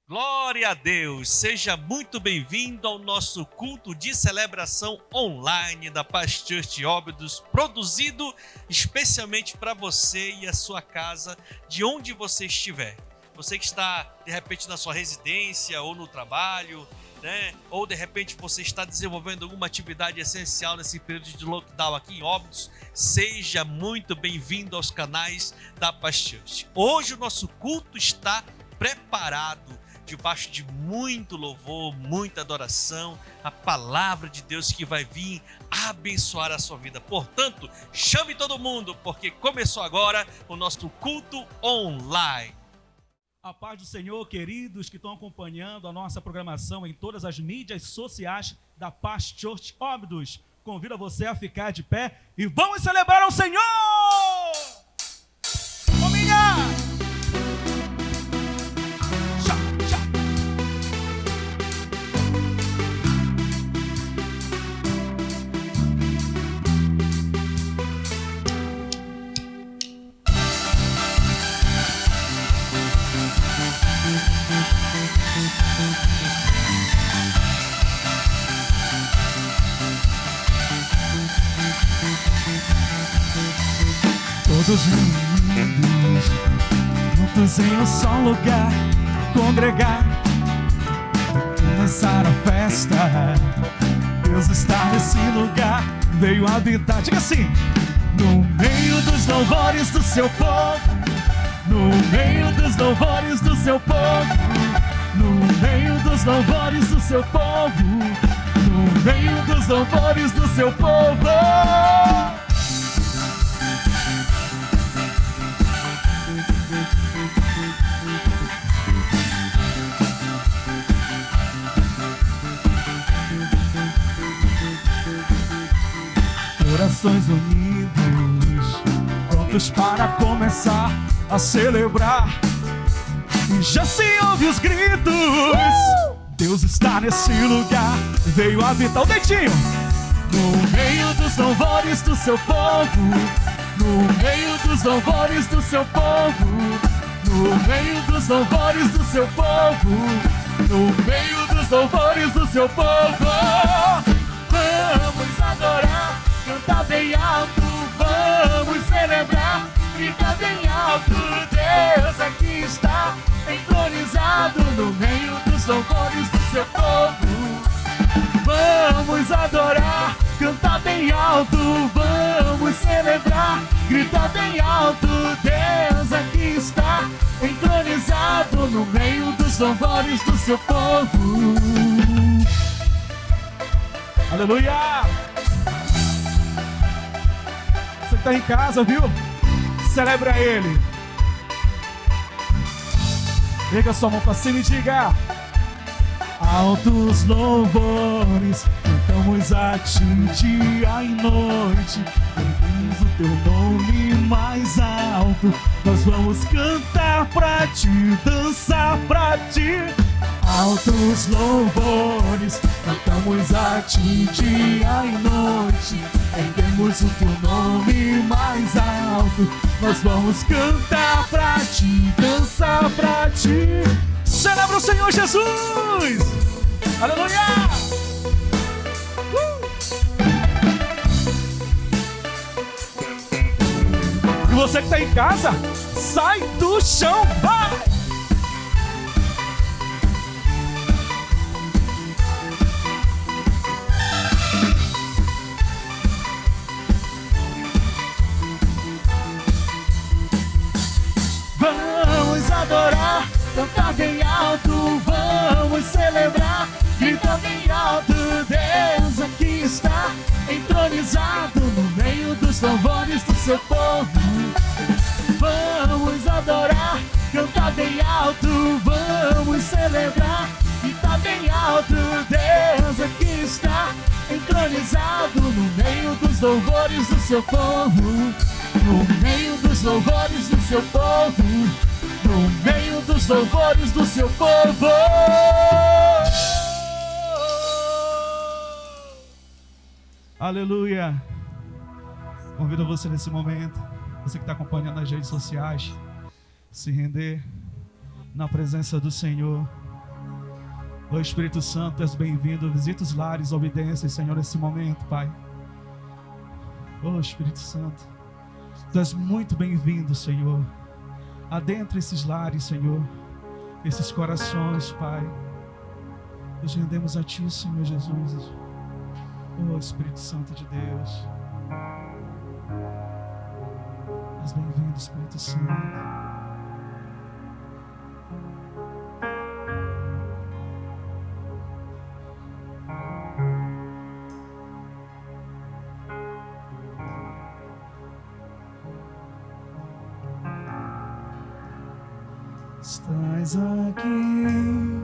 Glória a Deus! Seja muito bem-vindo ao nosso culto de celebração online da Paz Church Óbidos, produzido especialmente para você e a sua casa, de onde você estiver. Você que está, de repente, na sua residência ou no trabalho, né? Ou, de repente, você está desenvolvendo alguma atividade essencial nesse período de lockdown aqui em Óbidos, seja muito bem-vindo aos canais da Paz Church. Hoje o nosso culto está preparado, debaixo de muito louvor, muita adoração, a palavra de Deus que vai vir abençoar a sua vida. Portanto, chame todo mundo, porque começou agora o nosso culto online. A paz do Senhor, queridos que estão acompanhando a nossa programação em todas as mídias sociais da Paz Church Óbidos. Convido você a ficar de pé e vamos celebrar ao Senhor! Família! Todos reunidos, juntos em um só lugar, congregar, começar a festa. Deus está nesse lugar, veio habitar. Diga assim: no meio dos louvores do seu povo, no meio dos louvores do seu povo, no meio dos louvores do seu povo, no meio dos louvores do seu povo. Corações unidos, prontos para começar a celebrar. E já se ouve os gritos. Deus está nesse lugar, veio habitar. O dedinho. No meio dos louvores do seu povo, no meio dos louvores do seu povo, no meio dos louvores do seu povo, no meio dos louvores do seu povo. Vamos adorar, cantar bem alto, vamos celebrar, grita bem alto. Deus aqui está, entronizado no meio dos louvores do seu povo. Vamos adorar, cantar bem alto, vamos celebrar, grita bem alto. Deus aqui está, entronizado no meio dos louvores do seu povo. Aleluia! Você que está em casa, viu? Celebra Ele. Pega sua mão para cima e diga: altos louvores, cantamos a ti dia e noite. Cantamos o teu nome mais alto. Nós vamos cantar pra ti, dançar pra ti. Altos louvores, cantamos a ti dia e noite. Erguemos o teu nome mais alto. Nós vamos cantar pra ti, dançar pra ti. Celebra o Senhor Jesus! Aleluia! E você que está em casa, sai do chão, vai! Vamos adorar, cantar bem alto, vamos celebrar, grita bem alto. Deus aqui está, entronizado no meio dos louvores do seu povo. Vamos adorar, cantar bem alto, vamos celebrar, grita bem alto. Deus aqui está, entronizado no meio dos louvores do seu povo. No meio dos louvores do seu povo, no meio dos louvores do seu povo. Aleluia. Convido você nesse momento, você que está acompanhando nas redes sociais, se render na presença do Senhor. Ô Espírito Santo, és bem-vindo. Visita os lares, obediências, Senhor, nesse momento, Pai. Ô Espírito Santo, Tu és muito bem-vindo, Senhor. Adentra esses lares, Senhor, esses corações, Pai. Nos rendemos a Ti, Senhor Jesus. Ô Espírito Santo de Deus, és bem-vindo, Espírito Santo. Estás aqui,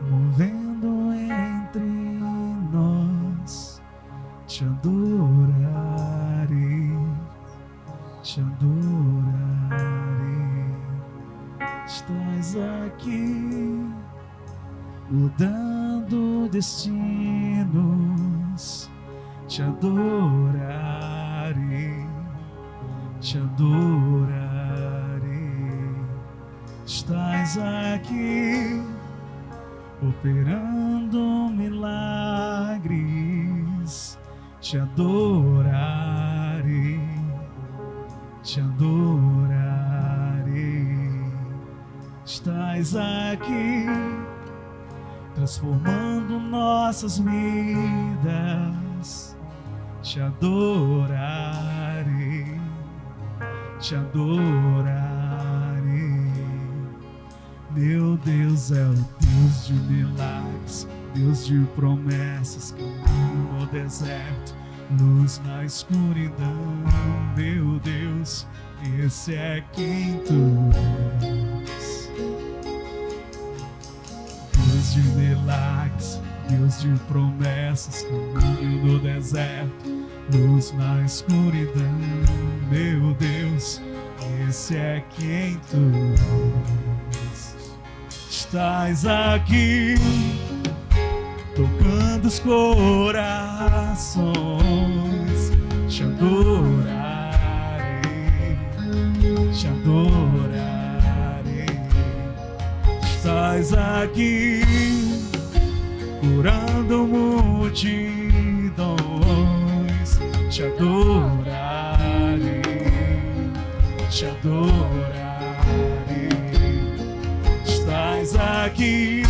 movendo entre nós. Te adorarei, te adorarei. Estás aqui, mudando destinos. Te adorarei, te adorarei. Estás aqui, operando milagres. Te adorarei, te adorarei. Estás aqui, transformando nossas vidas. Te adorarei, te adorarei. Meu Deus é o Deus de milagres, Deus de promessas, caminho no deserto, luz na escuridão. Meu Deus, esse é quem Tu és. Deus de milagres, Deus de promessas, caminho no deserto, luz na escuridão. Meu Deus, esse é quem Tu és. Estás aqui, tocando os corações. Te adorarei, te adorarei. Estás aqui, curando multidões. Te adorarei, te adorarei. Estás aqui,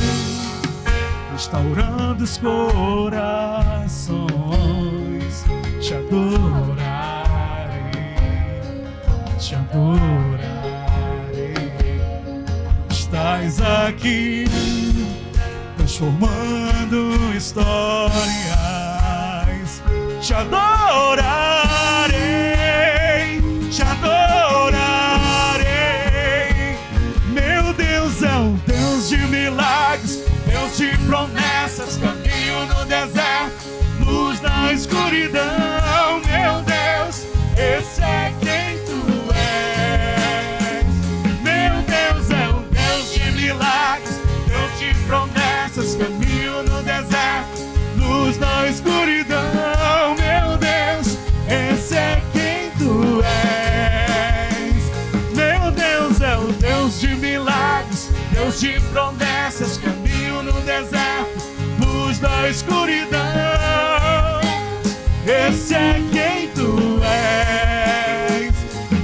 restaurando os corações. Te adorarei, te adorarei. Estás aqui, transformando histórias. Te adorarei, te adorarei. Meu Deus é o Deus de milagres, Deus de promessas, caminho no deserto, luz na escuridão. Meu Deus, esse é quem Tu és. Meu Deus é o Deus de milagres, Deus de promessas, caminho no deserto, luz na escuridão. Meu Deus, esse é quem Tu és. Meu Deus é o Deus de milagres, Deus de promessas, caminho no deserto, luz da escuridão. Esse é quem Tu és.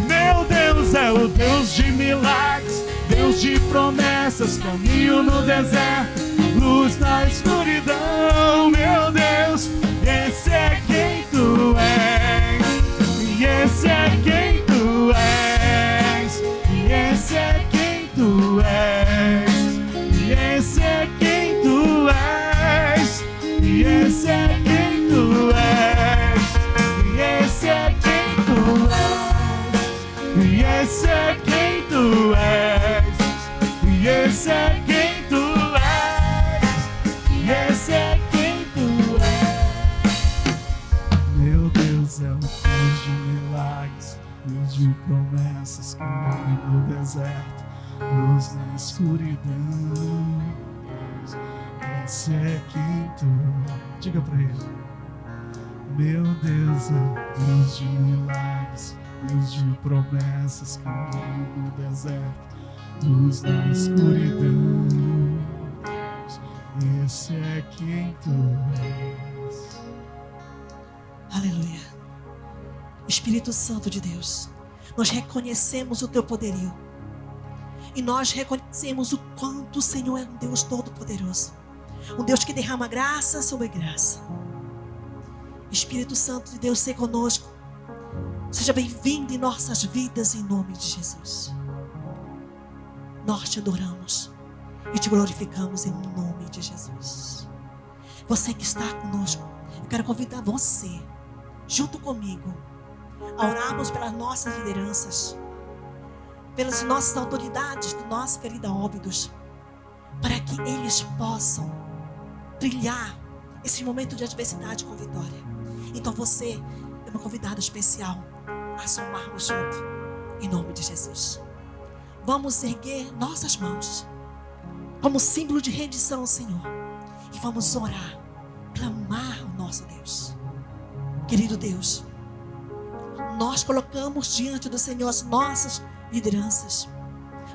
Meu Deus é o Deus de milagres, Deus de promessas, caminho no deserto, luz da escuridão. Meu Deus, esse é quem Tu és. E esse é quem Tu és. E esse é quem Tu és. E esse é quem Tu és. E esse é quem Tu és. E esse é quem Tu és. E esse é quem Tu és. E esse é quem Tu és. E esse é quem Tu és. Meu Deus é o Deus de milagres, Deus de promessas, caminho no deserto, luz na escuridão. Deus, esse é quem Tu és. Diga pra Ele. Meu Deus é Deus de milagres, Deus de promessas, caminho no deserto, luz na escuridão. Deus, Espírito Santo de Deus, nós reconhecemos o teu poderio. E nós reconhecemos o quanto o Senhor é um Deus todo-poderoso. Um Deus que derrama graça sobre graça. Espírito Santo de Deus, seja conosco. Seja bem-vindo em nossas vidas, em nome de Jesus. Nós te adoramos e te glorificamos em nome de Jesus. Você que está conosco, eu quero convidar você, junto comigo, a orarmos pelas nossas lideranças, pelas nossas autoridades do nosso querido Óbidos, para que eles possam trilhar esse momento de adversidade com vitória. Então você é uma convidada especial a somarmos junto, em nome de Jesus. Vamos erguer nossas mãos como símbolo de rendição ao Senhor e vamos orar, clamar ao nosso Deus. Querido Deus, nós colocamos diante do Senhor as nossas lideranças,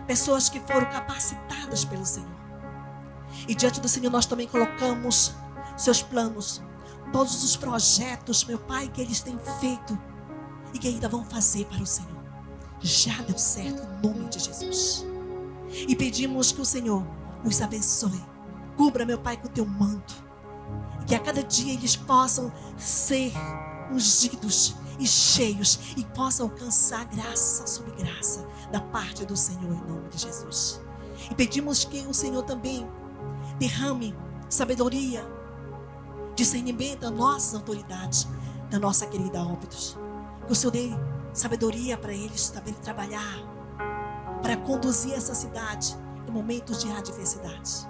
pessoas que foram capacitadas pelo Senhor. E diante do Senhor nós também colocamos seus planos, todos os projetos, meu Pai, que eles têm feito e que ainda vão fazer para o Senhor. Já deu certo em nome de Jesus. E pedimos que o Senhor os abençoe, cubra, meu Pai, com o teu manto, e que a cada dia eles possam ser ungidos e cheios e possam alcançar graça sobre graça da parte do Senhor em nome de Jesus. E pedimos que o Senhor também derrame sabedoria, discernimento às nossas autoridades, da nossa querida Óbidos. Que o Senhor dê sabedoria para eles saberem trabalhar, para conduzir essa cidade em momentos de adversidade.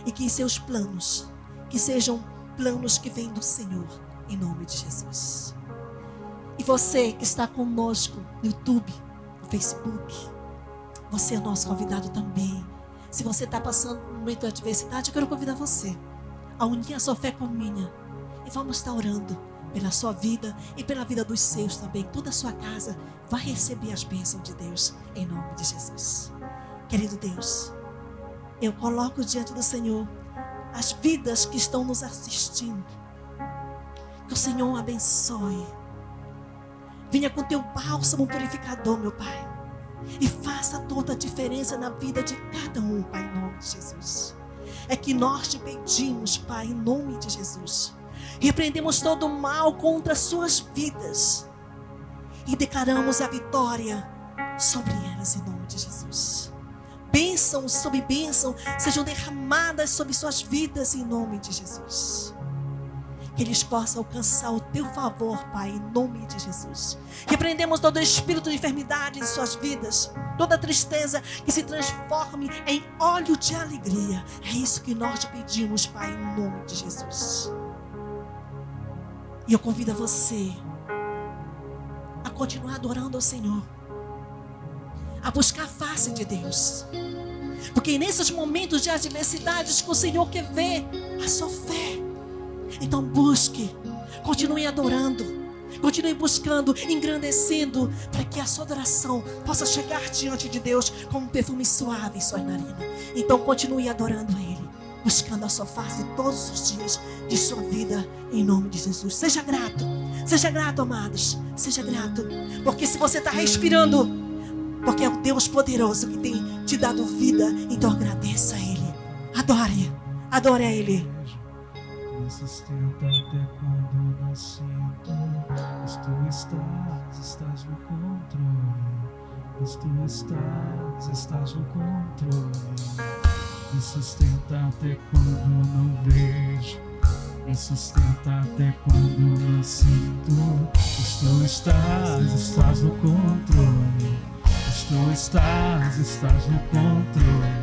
E que seus planos, que sejam planos que vêm do Senhor, em nome de Jesus. E você que está conosco no YouTube, no Facebook, você é nosso convidado também. Se você está passando por um momento de adversidade, eu quero convidar você a unir a sua fé com a minha. E vamos estar orando pela sua vida e pela vida dos seus também. Toda a sua casa vai receber as bênçãos de Deus, em nome de Jesus. Querido Deus, eu coloco diante do Senhor as vidas que estão nos assistindo. Que o Senhor abençoe. Venha com teu bálsamo purificador, meu Pai, e faça toda a diferença na vida de cada um, Pai, em nome de Jesus. É que nós te pedimos, Pai, em nome de Jesus. Repreendemos todo o mal contra as suas vidas e declaramos a vitória sobre elas, em nome de Jesus. Bênçãos sobre bênção sejam derramadas sobre suas vidas, em nome de Jesus. Que eles possam alcançar o teu favor, Pai, em nome de Jesus. Repreendemos todo espírito de enfermidade em suas vidas, toda tristeza que se transforme em óleo de alegria. É isso que nós te pedimos, Pai, em nome de Jesus. E eu convido você a continuar adorando ao Senhor, a buscar a face de Deus, porque nesses momentos de adversidades que o Senhor quer ver a sua fé. Então busque, continue adorando, continue buscando, engrandecendo, para que a sua adoração possa chegar diante de Deus como um perfume suave em sua narina. Então continue adorando a Ele, buscando a sua face todos os dias de sua vida, em nome de Jesus. Seja grato, amados, seja grato, porque se você está respirando, porque é o Deus poderoso que tem te dado vida, então agradeça a Ele, adore a Ele. Me sustenta até quando não sinto, pois tu estás no controle, pois tu estás no controle. Me sustenta até quando não vejo, me sustenta até quando não sinto, pois tu estás no controle, pois tu estás no controle.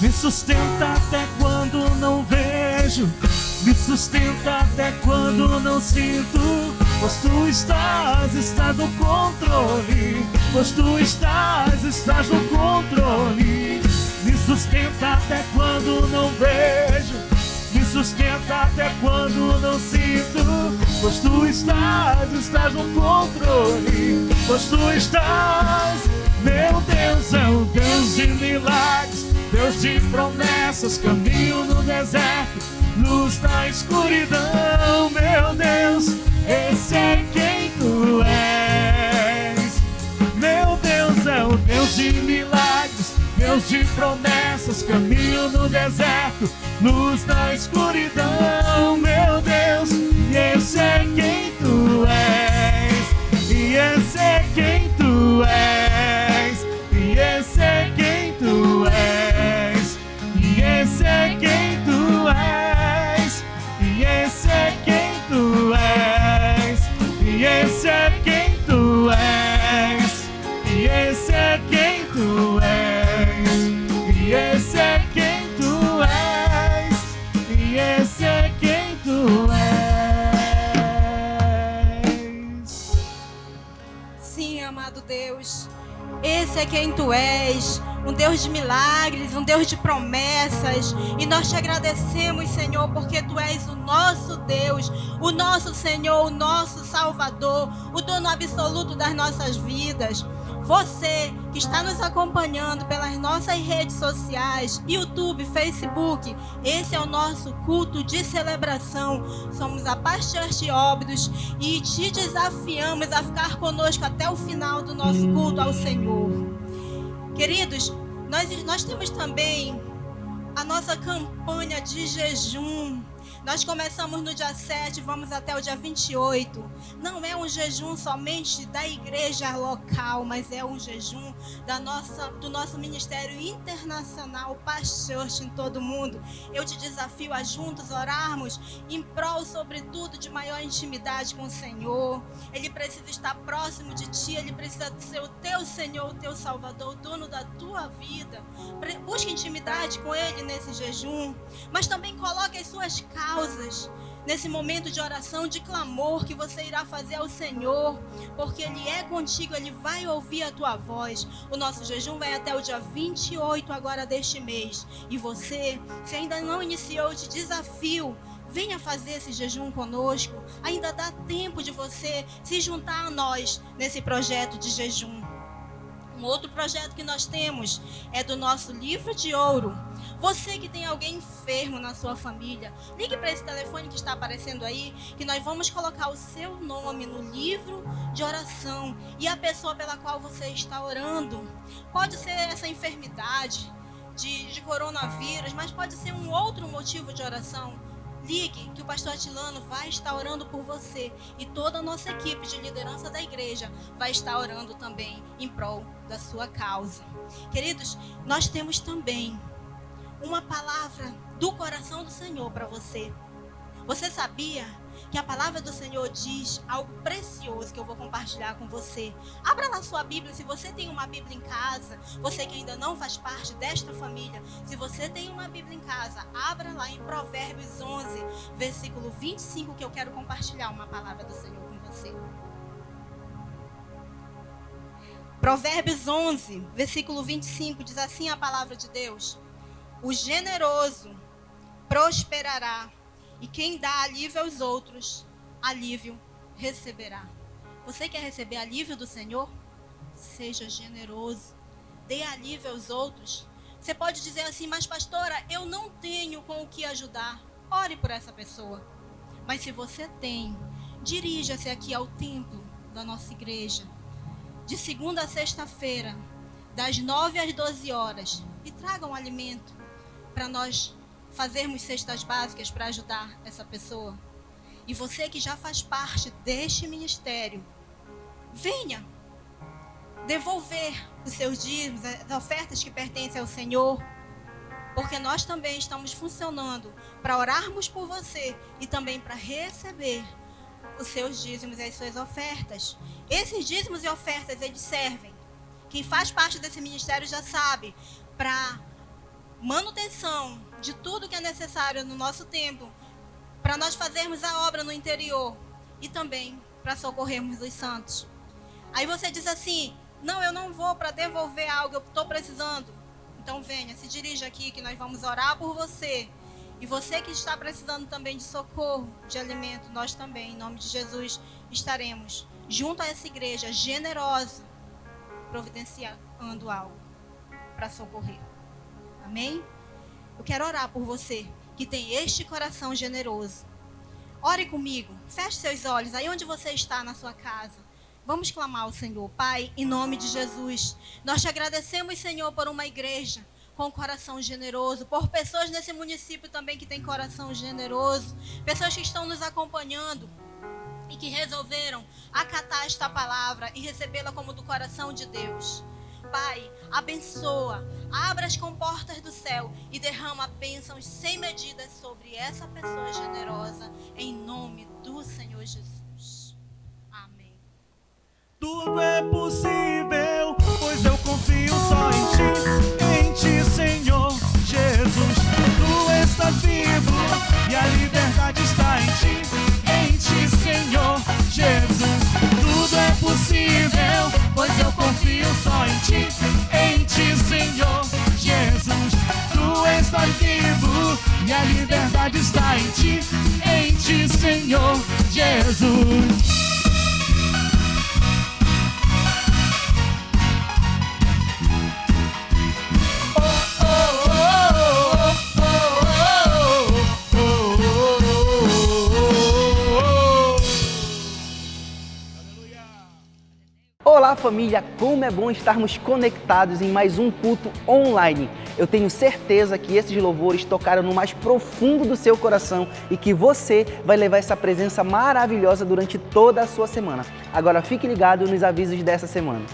Me sustenta até quando não vejo, me sustenta até quando não sinto, pois tu estás no controle, pois tu estás no controle. Me sustenta até quando não vejo, me sustenta até quando não sinto, pois tu estás no controle, pois tu estás. Meu Deus é o Deus de milagres, Deus de promessas, caminho no deserto, luz na escuridão. Meu Deus, esse é quem tu rio no deserto, luz na escuridão, meu Deus, e esse é quem tu és, e esse é quem tu és, e esse é quem tu és, e esse é quem tu és, e esse é quem tu és, e esse é quem tu és, e esse é quem tu és, e esse é quem tu és, e esse é quem tu és. Sim, amado Deus, esse é quem tu és, um Deus de milagres, um Deus de promessas, e nós te agradecemos, Senhor, porque tu és o nosso Deus, o nosso Senhor, o nosso Salvador, o dono absoluto das nossas vidas. Você que está nos acompanhando pelas nossas redes sociais, YouTube, Facebook, esse é o nosso culto de celebração. Somos a Paz Church Óbidos e te desafiamos a ficar conosco até o final do nosso culto ao Senhor. Queridos, nós temos também a nossa campanha de jejum. Nós começamos no dia 7, vamos até o dia 28. Não é um jejum somente da igreja local, mas é um jejum do nosso ministério internacional, Paz Church, em todo o mundo. Eu te desafio a juntos orarmos em prol, sobretudo, de maior intimidade com o Senhor. Ele precisa estar próximo de ti, ele precisa ser o teu Senhor, o teu Salvador, o dono da tua vida. Busque intimidade com ele nesse jejum, mas também coloque as suas causas nesse momento de oração, de clamor que você irá fazer ao Senhor, porque Ele é contigo, Ele vai ouvir a tua voz. O nosso jejum vai até o dia 28 agora deste mês, e você, se ainda não iniciou, te desafio, venha fazer esse jejum conosco. Ainda dá tempo de você se juntar a nós nesse projeto de jejum. Um outro projeto que nós temos é do nosso livro de ouro. Você que tem alguém enfermo na sua família, ligue para esse telefone que está aparecendo aí, que nós vamos colocar o seu nome no livro de oração e a pessoa pela qual você está orando. Pode ser essa enfermidade de coronavírus, mas pode ser um outro motivo de oração. Ligue, que o pastor Atilano vai estar orando por você, e toda a nossa equipe de liderança da igreja vai estar orando também em prol da sua causa. Queridos, nós temos também uma palavra do coração do Senhor para você. Você sabia que a palavra do Senhor diz algo precioso que eu vou compartilhar com você? Abra lá sua Bíblia, se você tem uma Bíblia em casa, você que ainda não faz parte desta família, se você tem uma Bíblia em casa, abra lá em Provérbios 11, versículo 25, que eu quero compartilhar uma palavra do Senhor com você. Provérbios 11, versículo 25, diz assim a palavra de Deus: o generoso prosperará, e quem dá alívio aos outros, alívio receberá. Você quer receber alívio do Senhor? Seja generoso. Dê alívio aos outros. Você pode dizer assim: mas pastora, eu não tenho com o que ajudar. Ore por essa pessoa. Mas se você tem, dirija-se aqui ao templo da nossa igreja, de segunda a sexta-feira, das 9 às 12 horas, e traga um alimento para nós fazermos cestas básicas para ajudar essa pessoa. E você que já faz parte deste ministério, venha devolver os seus dízimos, as ofertas que pertencem ao Senhor, porque nós também estamos funcionando para orarmos por você e também para receber os seus dízimos e as suas ofertas. Esses dízimos e ofertas, eles servem, quem faz parte desse ministério já sabe, para manutenção de tudo que é necessário no nosso templo, para nós fazermos a obra no interior e também para socorrermos os santos. Aí você diz assim: não, eu não vou para devolver algo, eu estou precisando. Então venha, se dirija aqui que nós vamos orar por você. E você que está precisando também de socorro, de alimento, nós também, em nome de Jesus, estaremos junto a essa igreja generosa, providenciando algo para socorrer. Amém? Eu quero orar por você que tem este coração generoso. Ore comigo, feche seus olhos aí onde você está na sua casa. Vamos clamar ao Senhor. Pai, em nome de Jesus, nós te agradecemos, Senhor, por uma igreja com coração generoso, por pessoas nesse município também que tem coração generoso, pessoas que estão nos acompanhando e que resolveram acatar esta palavra e recebê-la como do coração de Deus. Pai, abençoa, abra as comportas do céu e derrama bênçãos sem medidas sobre essa pessoa generosa, em nome do Senhor Jesus. Amém. Tudo é possível, pois eu confio só em ti, Senhor Jesus. Tu estás vivo e a liberdade está em ti, Senhor Jesus. Tudo é possível, pois eu confio só em ti, Senhor Jesus. Tu estás vivo e a liberdade está em ti, Senhor Jesus. Olá família, como é bom estarmos conectados em mais um culto online. Eu tenho certeza que esses louvores tocaram no mais profundo do seu coração e que você vai levar essa presença maravilhosa durante toda a sua semana. Agora fique ligado nos avisos dessa semana.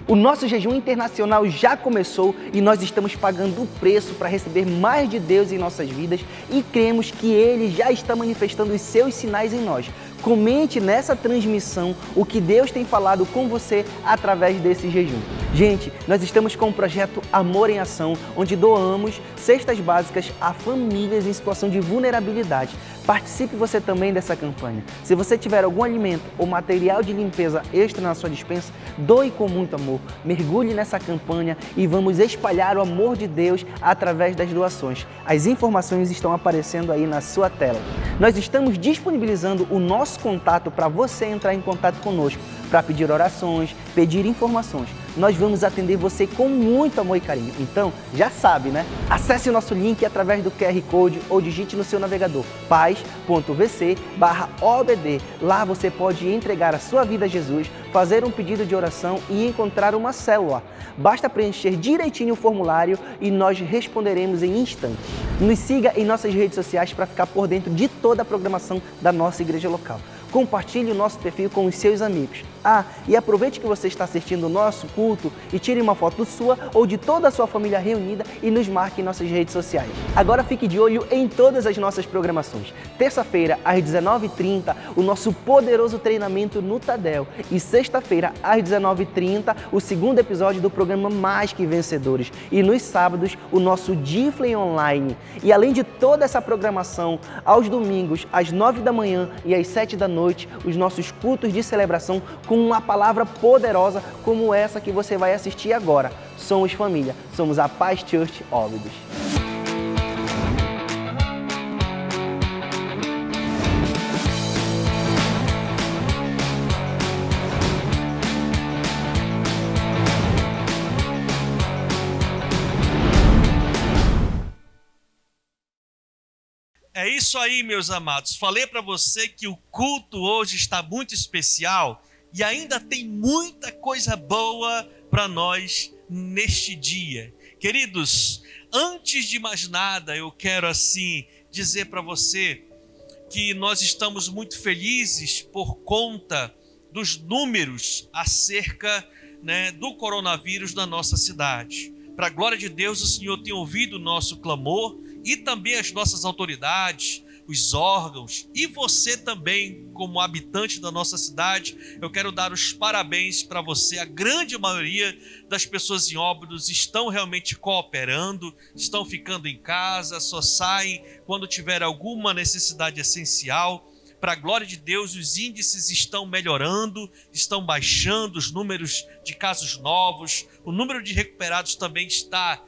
O nosso jejum internacional já começou e nós estamos pagando o preço para receber mais de Deus em nossas vidas e cremos que Ele já está manifestando os seus sinais em nós. Comente nessa transmissão o que Deus tem falado com você através desse jejum. Gente, nós estamos com o projeto Amor em Ação, onde doamos cestas básicas a famílias em situação de vulnerabilidade. Participe você também dessa campanha. Se você tiver algum alimento ou material de limpeza extra na sua despensa, doe com muito amor. Mergulhe nessa campanha e vamos espalhar o amor de Deus através das doações. As informações estão aparecendo aí na sua tela. Nós estamos disponibilizando o nosso contato para você entrar em contato conosco, para pedir orações, pedir informações. Nós vamos atender você com muito amor e carinho. Então, já sabe, né? Acesse o nosso link através do QR Code ou digite no seu navegador paz.vc/OBD. Lá você pode entregar a sua vida a Jesus, fazer um pedido de oração e encontrar uma célula. Basta preencher direitinho o formulário e nós responderemos em instantes. Nos siga em nossas redes sociais para ficar por dentro de toda a programação da nossa igreja local. Compartilhe o nosso perfil com os seus amigos. E aproveite que você está assistindo o nosso culto e tire uma foto sua ou de toda a sua família reunida e nos marque em nossas redes sociais. Agora fique de olho em todas as nossas programações. Terça-feira, às 19h30, o nosso poderoso treinamento no Tadel. E sexta-feira, às 19h30, o segundo episódio do programa Mais Que Vencedores. E nos sábados, o nosso Gifley Online. E além de toda essa programação, aos domingos, às 9 da manhã e às 7 da noite, os nossos cultos de celebração com uma palavra poderosa como essa que você vai assistir agora. Somos família, somos a Paz Church Óbidos. É isso aí, meus amados. Falei para você que o culto hoje está muito especial e ainda tem muita coisa boa para nós neste dia. Queridos, antes de mais nada, eu quero dizer para você que nós estamos muito felizes por conta dos números acerca, do coronavírus na nossa cidade. Para a glória de Deus, o Senhor tem ouvido o nosso clamor e também as nossas autoridades, os órgãos e você também, como habitante da nossa cidade. Eu quero dar os parabéns para você. A grande maioria das pessoas em Óbidos estão realmente cooperando, estão ficando em casa, só saem quando tiver alguma necessidade essencial. Para a glória de Deus, os índices estão melhorando, estão baixando os números de casos novos, o número de recuperados também está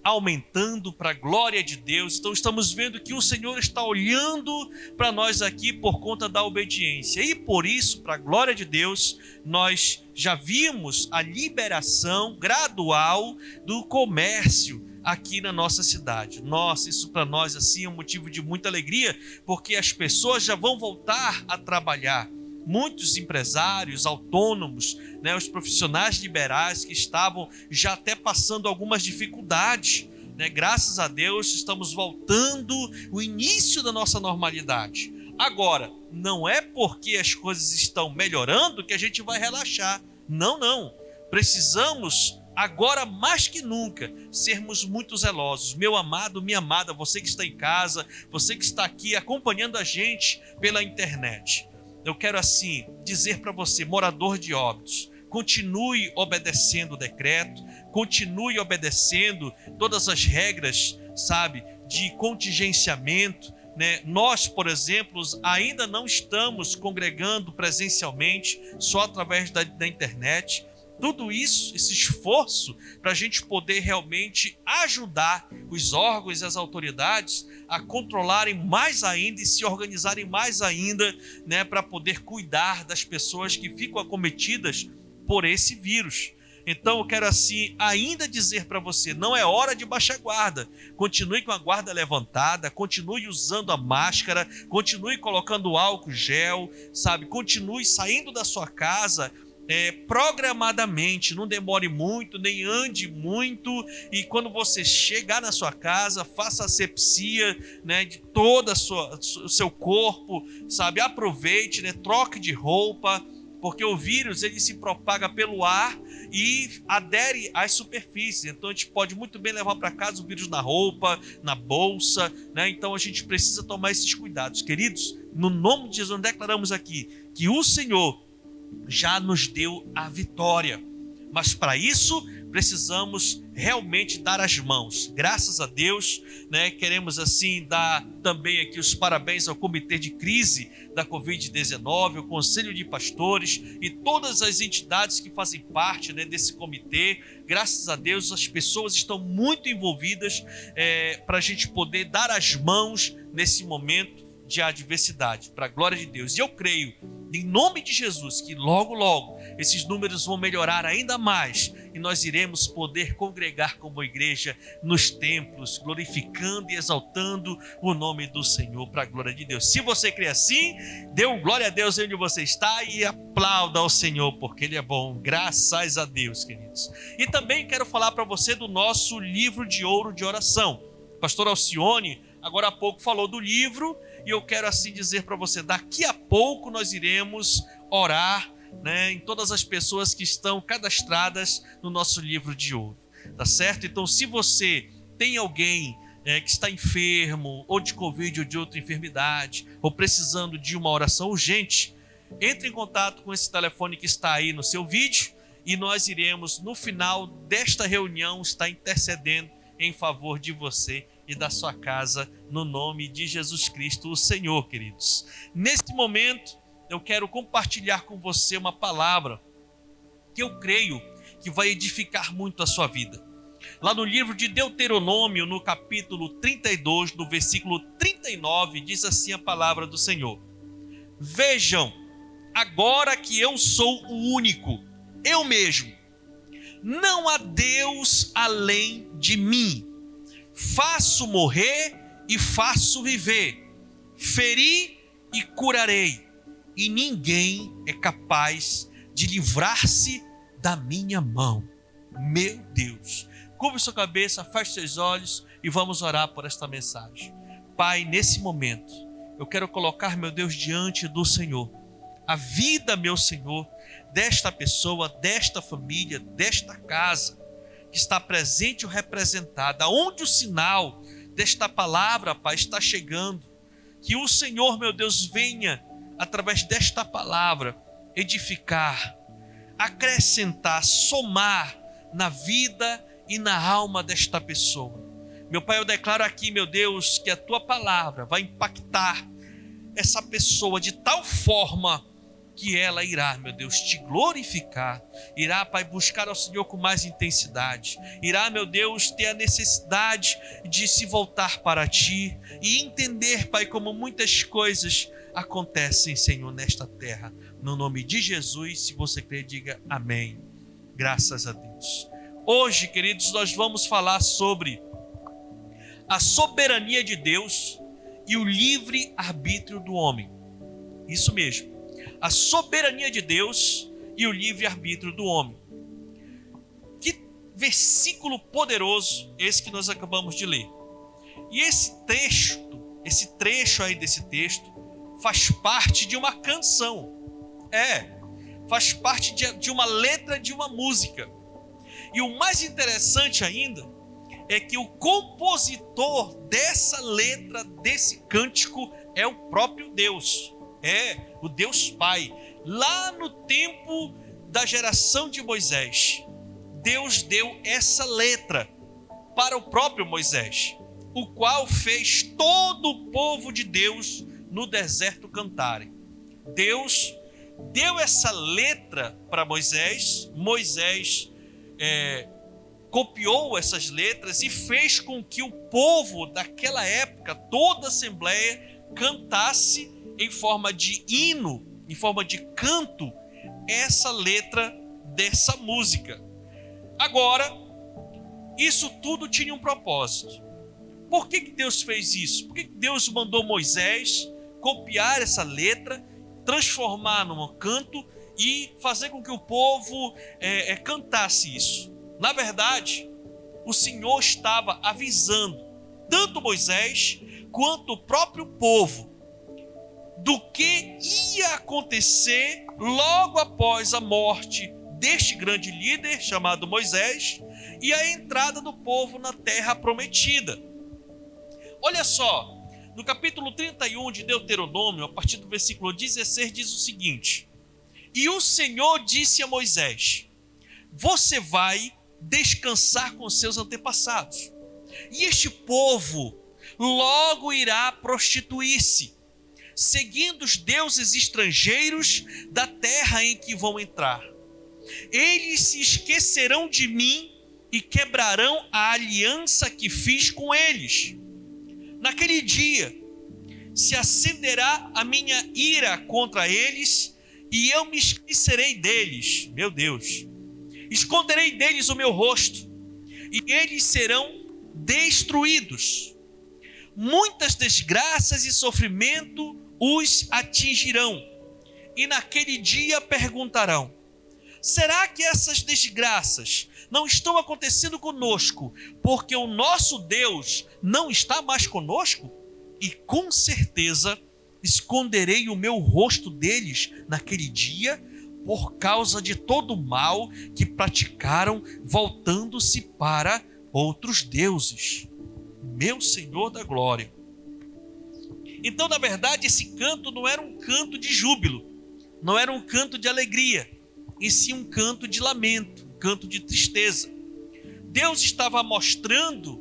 aumentando para a glória de Deus. Então estamos vendo que o Senhor está olhando para nós aqui por conta da obediência. E por isso, para a glória de Deus, nós já vimos a liberação gradual do comércio aqui na nossa cidade. Nossa, isso para nós assim é um motivo de muita alegria, porque as pessoas já vão voltar a trabalhar. Muitos empresários, autônomos, né, os profissionais liberais que estavam já até passando algumas dificuldades, né, graças a Deus estamos voltando o início da nossa normalidade. Agora, não é porque as coisas estão melhorando que a gente vai relaxar. Não, não. Precisamos, agora mais que nunca, sermos muito zelosos. Meu amado, minha amada, você que está em casa, você que está aqui acompanhando a gente pela internet. Eu quero assim dizer para você, morador de Óbidos, continue obedecendo o decreto, continue obedecendo todas as regras, sabe, de contingenciamento, né? Nós, por exemplo, ainda não estamos congregando presencialmente, só através da internet. Tudo isso, esse esforço para a gente poder realmente ajudar os órgãos e as autoridades a controlarem mais ainda e se organizarem mais ainda, né, para poder cuidar das pessoas que ficam acometidas por esse vírus. Então eu quero assim ainda dizer para você, não é hora de baixar guarda. Continue com a guarda levantada, continue usando a máscara, continue colocando álcool gel, sabe? Continue saindo da sua casa programadamente, não demore muito, nem ande muito, e quando você chegar na sua casa, faça asepsia, né, de todo o seu corpo, sabe? Aproveite, né, troque de roupa, porque o vírus ele se propaga pelo ar e adere às superfícies. Então a gente pode muito bem levar para casa o vírus na roupa, na bolsa, né? Então a gente precisa tomar esses cuidados. Queridos, no nome de Jesus, declaramos aqui que o Senhor já nos deu a vitória, mas para isso precisamos realmente dar as mãos. Graças a Deus, né, queremos assim dar também aqui os parabéns ao Comitê de Crise da Covid-19, ao Conselho de Pastores e todas as entidades que fazem parte, né, desse comitê. Graças a Deus as pessoas estão muito envolvidas para a gente poder dar as mãos nesse momento de adversidade, para a glória de Deus. E eu creio, em nome de Jesus, que logo, logo, esses números vão melhorar ainda mais e nós iremos poder congregar como igreja nos templos, glorificando e exaltando o nome do Senhor, para a glória de Deus. Se você crê assim, dê um glória a Deus onde você está e aplauda ao Senhor, porque Ele é bom. Graças a Deus, queridos. E também quero falar para você do nosso livro de ouro de oração. Pastor Alcione, agora há pouco, falou do livro. E eu quero assim dizer para você, daqui a pouco nós iremos orar, né, em todas as pessoas que estão cadastradas no nosso livro de ouro, tá certo? Então se você tem alguém que está enfermo, ou de Covid, ou de outra enfermidade, ou precisando de uma oração urgente, entre em contato com esse telefone que está aí no seu vídeo, e nós iremos no final desta reunião estar intercedendo em favor de você e da sua casa, no nome de Jesus Cristo, o Senhor, queridos. Nesse momento, eu quero compartilhar com você uma palavra que eu creio que vai edificar muito a sua vida. Lá no livro de Deuteronômio, no capítulo 32, no versículo 39, diz assim a palavra do Senhor: Vejam, agora que eu sou o único, eu mesmo, não há Deus além de mim. Faço morrer e faço viver, feri e curarei, e ninguém é capaz de livrar-se da minha mão. Meu Deus, curve sua cabeça, feche seus olhos e vamos orar por esta mensagem. Pai, nesse momento, eu quero colocar, meu Deus, diante do Senhor, a vida, meu Senhor, desta pessoa, desta família, desta casa, que está presente ou representada, aonde o sinal desta palavra, Pai, está chegando, que o Senhor, meu Deus, venha, através desta palavra, edificar, acrescentar, somar na vida e na alma desta pessoa. Meu Pai, eu declaro aqui, meu Deus, que a Tua palavra vai impactar essa pessoa de tal forma que ela irá, meu Deus, te glorificar, irá, Pai, buscar ao Senhor com mais intensidade, irá, meu Deus, ter a necessidade de se voltar para Ti e entender, Pai, como muitas coisas acontecem, Senhor, nesta terra. No nome de Jesus, se você crer, diga amém. Graças a Deus. Hoje, queridos, nós vamos falar sobre a soberania de Deus e o livre arbítrio do homem. Isso mesmo. A soberania de Deus e o livre-arbítrio do homem. Que versículo poderoso esse que nós acabamos de ler. E esse trecho aí desse texto faz parte de uma canção. Faz parte de uma letra de uma música. E o mais interessante ainda é que o compositor dessa letra, desse cântico, é o próprio Deus. O Deus Pai. Lá no tempo da geração de Moisés, Deus deu essa letra para o próprio Moisés, o qual fez todo o povo de Deus no deserto cantarem. Deus deu essa letra para Moisés. Moisés copiou essas letras e fez com que o povo daquela época, toda a assembleia, cantasse em forma de hino, em forma de canto, essa letra dessa música. Agora, isso tudo tinha um propósito. Por que Deus fez isso? Por que Deus mandou Moisés copiar essa letra, transformar num canto e fazer com que o povo cantasse isso? Na verdade, o Senhor estava avisando tanto Moisés quanto o próprio povo do que ia acontecer logo após a morte deste grande líder chamado Moisés e a entrada do povo na terra prometida. Olha só, no capítulo 31 de Deuteronômio, a partir do versículo 16, diz o seguinte: E o Senhor disse a Moisés: Você vai descansar com seus antepassados, e este povo logo irá prostituir-se, seguindo os deuses estrangeiros da terra em que vão entrar. Eles se esquecerão de mim e quebrarão a aliança que fiz com eles. Naquele dia se acenderá a minha ira contra eles e eu me esquecerei deles. Meu Deus! Esconderei deles o meu rosto e eles serão destruídos. Muitas desgraças e sofrimento os atingirão, e naquele dia perguntarão: será que essas desgraças não estão acontecendo conosco porque o nosso Deus não está mais conosco? E com certeza esconderei o meu rosto deles naquele dia por causa de todo o mal que praticaram, voltando-se para outros deuses. Meu Senhor da glória. Então, na verdade, esse canto não era um canto de júbilo, não era um canto de alegria, e sim um canto de lamento, um canto de tristeza. Deus estava mostrando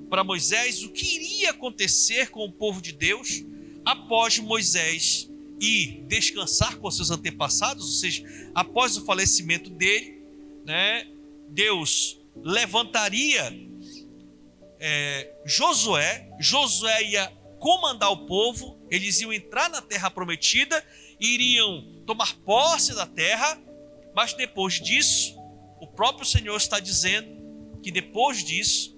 para Moisés o que iria acontecer com o povo de Deus após Moisés ir descansar com seus antepassados, ou seja, após o falecimento dele, Deus levantaria Josué ia comandar o povo, eles iam entrar na terra prometida, iriam tomar posse da terra, mas depois disso, o próprio Senhor está dizendo que depois disso,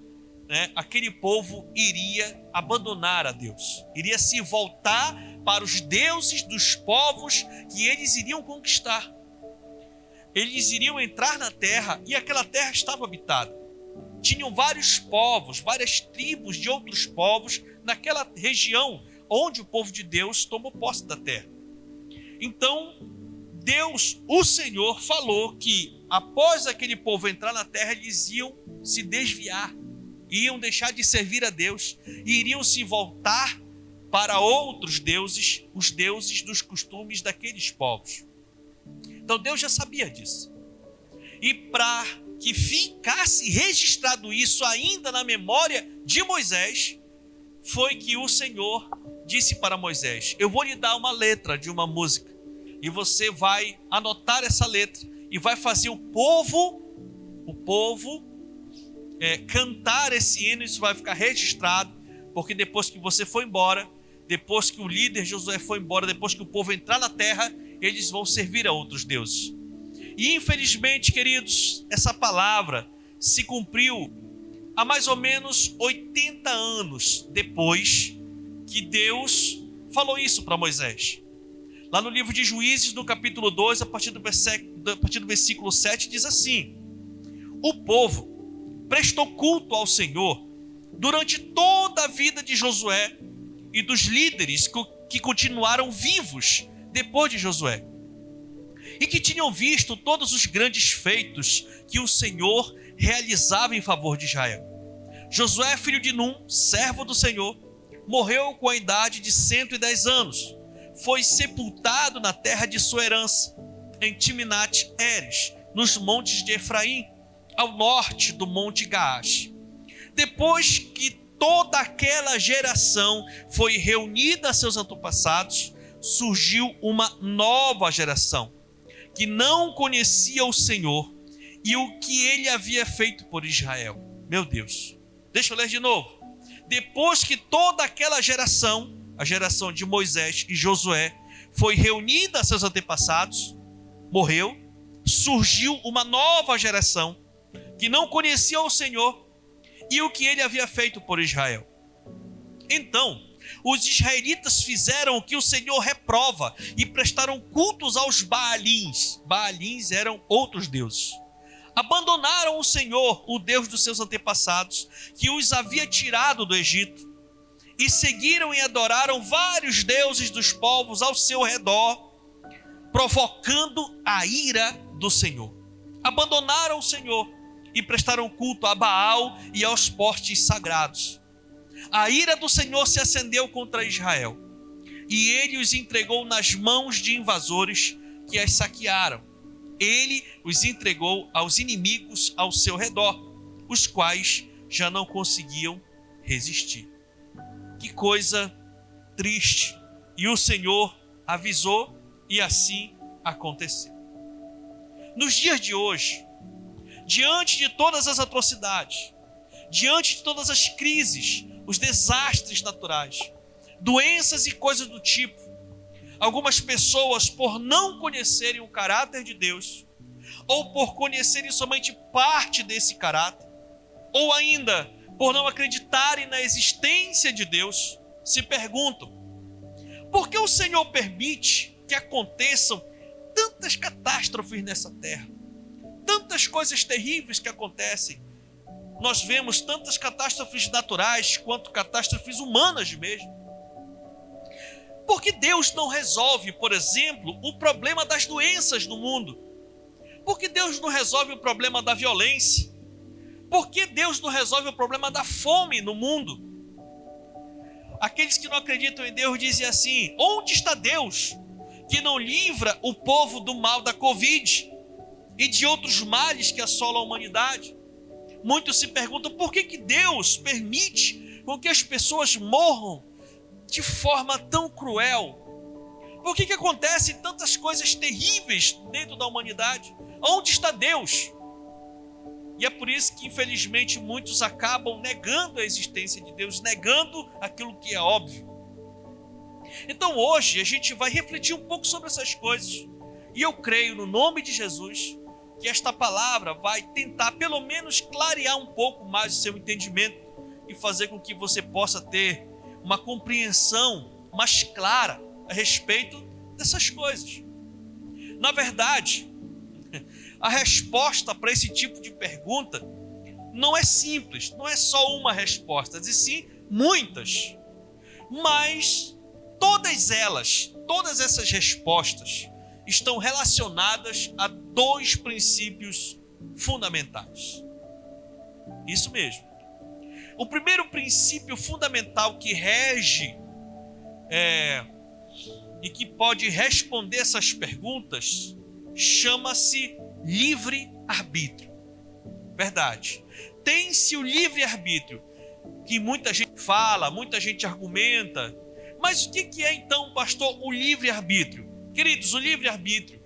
aquele povo iria abandonar a Deus, iria se voltar para os deuses dos povos que eles iriam conquistar. Eles iriam entrar na terra e aquela terra estava habitada. Tinham vários povos, várias tribos de outros povos naquela região onde o povo de Deus tomou posse da terra. Então, Deus, o Senhor, falou que após aquele povo entrar na terra, eles iam se desviar, iam deixar de servir a Deus e iriam se voltar para outros deuses, os deuses dos costumes daqueles povos. Então Deus já sabia disso. E para que ficasse registrado isso ainda na memória de Moisés, foi que o Senhor disse para Moisés: eu vou lhe dar uma letra de uma música, e você vai anotar essa letra e vai fazer o povo cantar esse hino. Isso vai ficar registrado, porque depois que você for embora, depois que o líder Josué for embora, depois que o povo entrar na terra, eles vão servir a outros deuses. E infelizmente, queridos, essa palavra se cumpriu há mais ou menos 80 anos depois que Deus falou isso para Moisés. Lá no livro de Juízes, no capítulo 2, a partir do versículo 7, diz assim: o povo prestou culto ao Senhor durante toda a vida de Josué e dos líderes que continuaram vivos depois de Josué, e que tinham visto todos os grandes feitos que o Senhor realizava em favor de Israel. Josué, filho de Num, servo do Senhor, morreu com a idade de 110 anos. Foi sepultado na terra de sua herança, em Timnat-Heres, nos montes de Efraim, ao norte do monte Gaash. Depois que toda aquela geração foi reunida a seus antepassados, surgiu uma nova geração, que não conhecia o Senhor e o que ele havia feito por Israel. Meu Deus, deixa eu ler de novo. Depois que toda aquela geração, a geração de Moisés e Josué, foi reunida a seus antepassados, morreu, surgiu uma nova geração que não conhecia o Senhor e o que ele havia feito por Israel. Então, os israelitas fizeram o que o Senhor reprova e prestaram cultos aos Baalins. Baalins eram outros deuses. Abandonaram o Senhor, o Deus dos seus antepassados, que os havia tirado do Egito, e seguiram e adoraram vários deuses dos povos ao seu redor, provocando a ira do Senhor. Abandonaram o Senhor e prestaram culto a Baal e aos postes sagrados. A ira do Senhor se acendeu contra Israel, e ele os entregou nas mãos de invasores que as saquearam. Ele os entregou aos inimigos ao seu redor, os quais já não conseguiam resistir. Que coisa triste! E o Senhor avisou, e assim aconteceu. Nos dias de hoje, diante de todas as atrocidades, diante de todas as crises, os desastres naturais, doenças e coisas do tipo, algumas pessoas, por não conhecerem o caráter de Deus, ou por conhecerem somente parte desse caráter, ou ainda por não acreditarem na existência de Deus, se perguntam: por que o Senhor permite que aconteçam tantas catástrofes nessa terra? Tantas coisas terríveis que acontecem. Nós vemos tantas catástrofes naturais quanto catástrofes humanas mesmo. Por que Deus não resolve, por exemplo, o problema das doenças no mundo? Por que Deus não resolve o problema da violência? Por que Deus não resolve o problema da fome no mundo? Aqueles que não acreditam em Deus dizem assim: onde está Deus que não livra o povo do mal da Covid e de outros males que assolam a humanidade? Muitos se perguntam por que Deus permite com que as pessoas morram de forma tão cruel? Por que acontecem tantas coisas terríveis dentro da humanidade? Onde está Deus? E é por isso que, infelizmente, muitos acabam negando a existência de Deus, negando aquilo que é óbvio. Então hoje a gente vai refletir um pouco sobre essas coisas. E eu creio, no nome de Jesus, que esta palavra vai tentar pelo menos clarear um pouco mais o seu entendimento e fazer com que você possa ter uma compreensão mais clara a respeito dessas coisas. Na verdade, a resposta para esse tipo de pergunta não é simples, não é só uma resposta, e sim muitas. Mas todas essas respostas estão relacionadas a dois princípios fundamentais. Isso mesmo. O primeiro princípio fundamental que rege e que pode responder essas perguntas chama-se livre-arbítrio. Verdade. Tem-se o livre-arbítrio, que muita gente fala, muita gente argumenta. Mas o que é então, pastor, o livre-arbítrio? O Queridos, o livre-arbítrio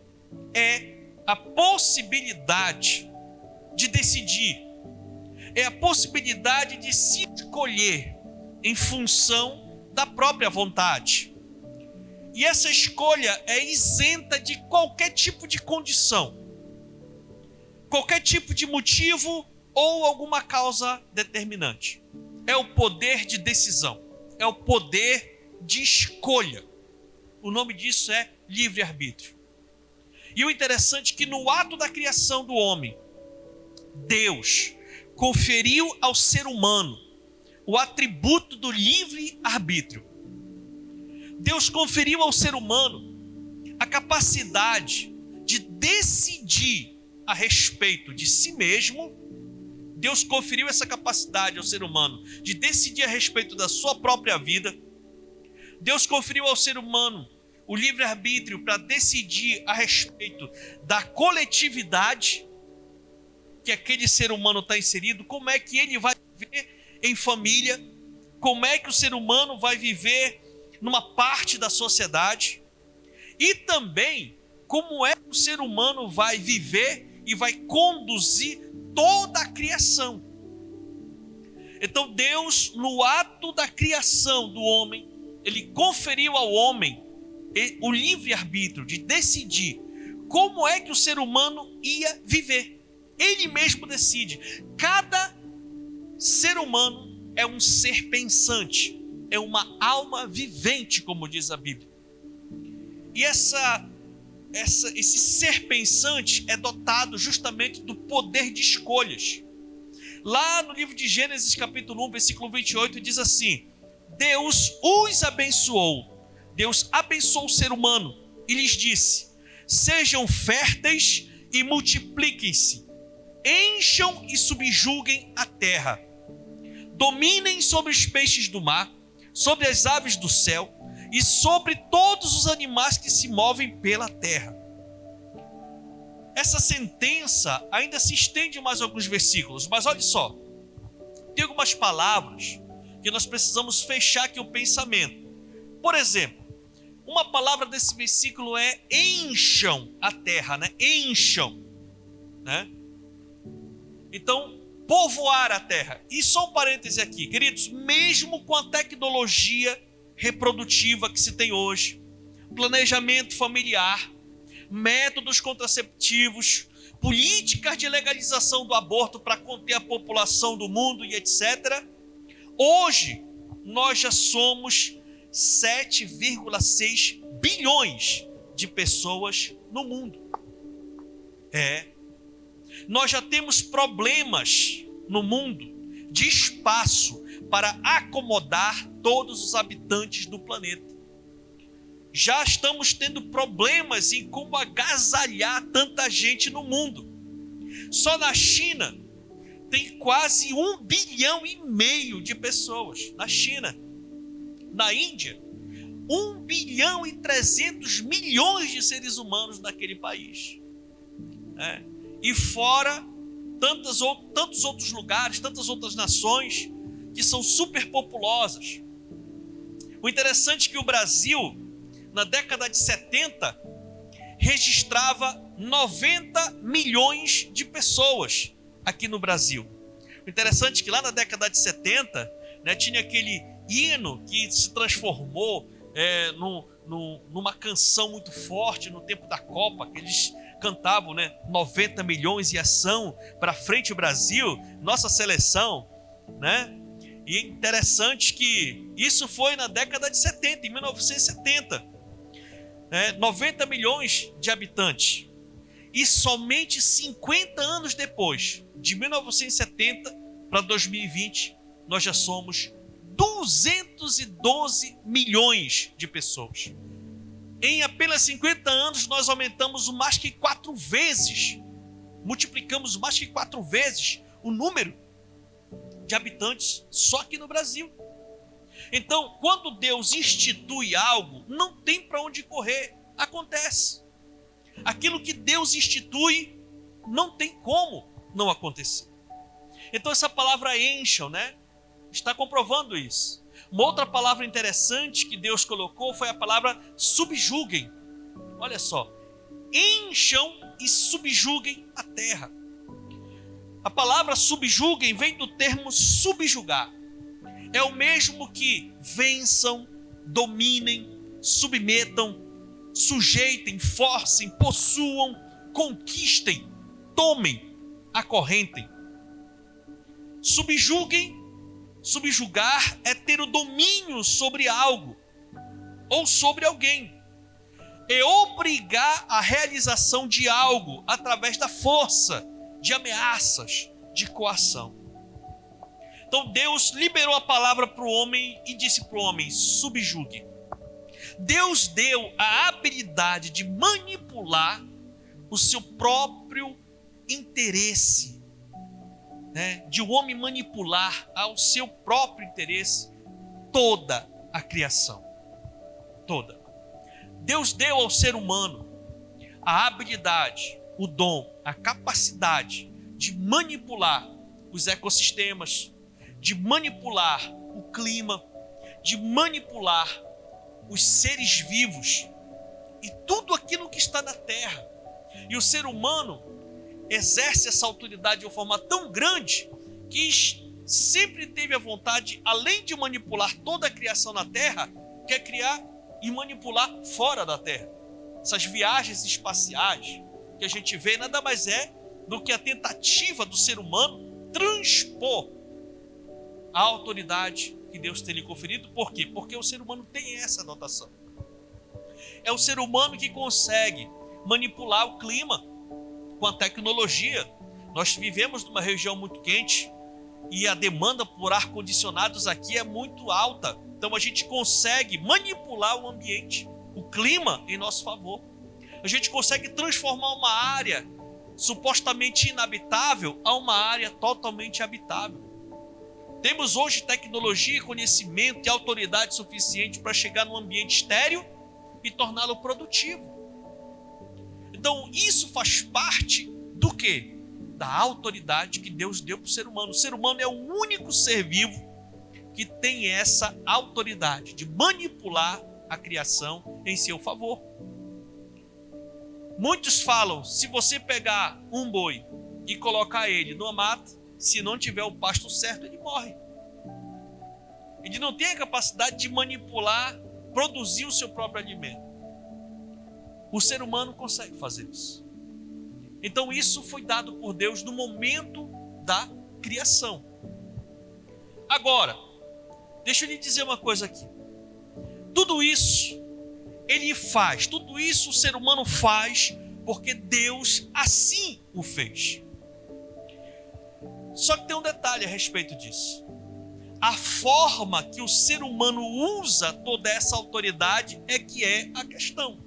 é a possibilidade de decidir, é a possibilidade de se escolher em função da própria vontade. E essa escolha é isenta de qualquer tipo de condição, qualquer tipo de motivo ou alguma causa determinante. É o poder de decisão, é o poder de escolha. O nome disso é livre-arbítrio. E o interessante é que no ato da criação do homem, Deus conferiu ao ser humano o atributo do livre-arbítrio. Deus conferiu ao ser humano a capacidade de decidir a respeito de si mesmo. Deus conferiu essa capacidade ao ser humano de decidir a respeito da sua própria vida. Deus conferiu ao ser humano o livre-arbítrio para decidir a respeito da coletividade que aquele ser humano está inserido, como é que ele vai viver em família, como é que o ser humano vai viver numa parte da sociedade, e também como é que o ser humano vai viver e vai conduzir toda a criação. Então Deus, no ato da criação do homem, ele conferiu ao homem o livre-arbítrio de decidir como é que o ser humano ia viver. Ele mesmo decide. Cada ser humano é um ser pensante, é uma alma vivente, como diz a Bíblia. E esse ser pensante é dotado justamente do poder de escolhas. Lá no livro de Gênesis, capítulo 1, versículo 28, diz assim: Deus os abençoou. Deus abençoou o ser humano e lhes disse: sejam férteis e multipliquem-se, encham e subjuguem a terra, dominem sobre os peixes do mar, sobre as aves do céu e sobre todos os animais que se movem pela terra. Essa sentença ainda se estende mais alguns versículos, mas olha só, tem algumas palavras que nós precisamos fechar aqui o pensamento. Por exemplo, uma palavra desse versículo é encham a terra, né? Encham, né? Então, povoar a terra. E só um parêntese aqui, queridos, mesmo com a tecnologia reprodutiva que se tem hoje, planejamento familiar, métodos contraceptivos, políticas de legalização do aborto para conter a população do mundo e etc., hoje nós já somos 7,6 bilhões de pessoas no mundo. Nós já temos problemas no mundo de espaço para acomodar todos os habitantes do planeta. Já estamos tendo problemas em como agasalhar tanta gente no mundo. Só na China tem quase 1,5 bilhão de pessoas. Na China. Na Índia, 1,3 bilhão de seres humanos naquele país. E fora tantos outros lugares, tantas outras nações que são superpopulosas. O interessante é que o Brasil, na década de 70, registrava 90 milhões de pessoas aqui no Brasil. O interessante é que lá na década de 70, né, tinha aquele hino que se transformou numa canção muito forte no tempo da Copa, que eles cantavam, né, 90 milhões e ação para frente o Brasil, nossa seleção, né? E é interessante que isso foi na década de 70, em 1970, 90 milhões de habitantes. E somente 50 anos depois, de 1970 para 2020, nós já somos 212 milhões de pessoas. Em apenas 50 anos, nós aumentamos mais que 4 vezes, multiplicamos mais que 4 vezes o número de habitantes só aqui no Brasil. Então, quando Deus institui algo, não tem para onde correr, acontece. Aquilo que Deus institui, não tem como não acontecer. Então, essa palavra encham, né, está comprovando isso. Uma outra palavra interessante que Deus colocou foi a palavra subjuguem. olha só, encham e subjuguem a terra. A palavra subjuguem vem do termo subjugar. É o mesmo que vençam, dominem, submetam, sujeitem, forcem, possuam, conquistem, tomem, acorrentem. Subjuguem, subjugar é ter o domínio sobre algo ou sobre alguém. É obrigar a realização de algo através da força, de ameaças, de coação. Então Deus liberou a palavra para o homem e disse para o homem: subjugue. Deus deu a habilidade de manipular o seu próprio interesse, né? De o homem manipular ao seu próprio interesse toda a criação. Toda. Deus deu ao ser humano a habilidade, o dom, a capacidade de manipular os ecossistemas, de manipular o clima, de manipular os seres vivos e tudo aquilo que está na terra. E o ser humano exerce essa autoridade de uma forma tão grande que sempre teve a vontade, além de manipular toda a criação na terra, quer criar e manipular fora da terra. Essas viagens espaciais que a gente vê nada mais é do que a tentativa do ser humano transpor a autoridade que Deus tem lhe conferido. Por quê? Porque o ser humano tem essa dotação. É o ser humano que consegue manipular o clima com a tecnologia. Nós vivemos numa região muito quente e a demanda por ar-condicionados aqui é muito alta. Então a gente consegue manipular o ambiente, o clima em nosso favor. A gente consegue transformar uma área supostamente inabitável a uma área totalmente habitável. Temos hoje tecnologia, conhecimento e autoridade suficiente para chegar num ambiente estéril e torná-lo produtivo. Então isso faz parte do quê? Da autoridade que Deus deu para o ser humano. O ser humano é o único ser vivo que tem essa autoridade de manipular a criação em seu favor. Muitos falam, se você pegar um boi e colocar ele numa mata, se não tiver o pasto certo, ele morre. Ele não tem a capacidade de manipular, produzir o seu próprio alimento. O ser humano consegue fazer isso. Então isso foi dado por Deus no momento da criação. Agora, deixa eu lhe dizer uma coisa aqui. Tudo isso ele faz, tudo isso o ser humano faz porque Deus assim o fez. Só que tem um detalhe a respeito disso. A forma que o ser humano usa toda essa autoridade é que é a questão.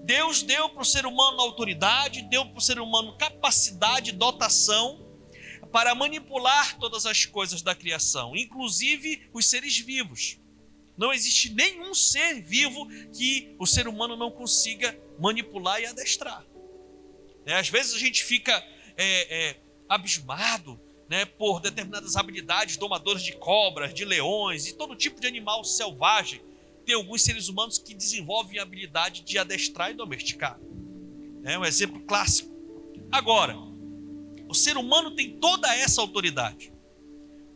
Deus deu para o ser humano autoridade, deu para o ser humano capacidade, dotação para manipular todas as coisas da criação, inclusive os seres vivos. Não existe nenhum ser vivo que o ser humano não consiga manipular e adestrar. Às vezes a gente fica abismado, por determinadas habilidades, domadores de cobras, de leões e todo tipo de animal selvagem. Tem alguns seres humanos que desenvolvem a habilidade de adestrar e domesticar. É um exemplo clássico. Agora, o ser humano tem toda essa autoridade.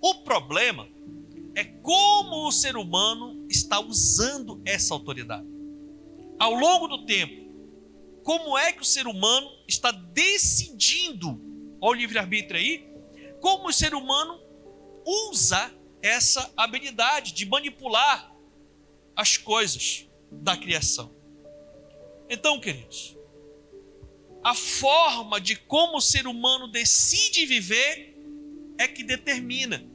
O problema é como o ser humano está usando essa autoridade. Ao longo do tempo, como é que o ser humano está decidindo, olha o livre-arbítrio aí, como o ser humano usa essa habilidade de manipular as coisas da criação. Então, queridos, a forma de como o ser humano decide viver é que determina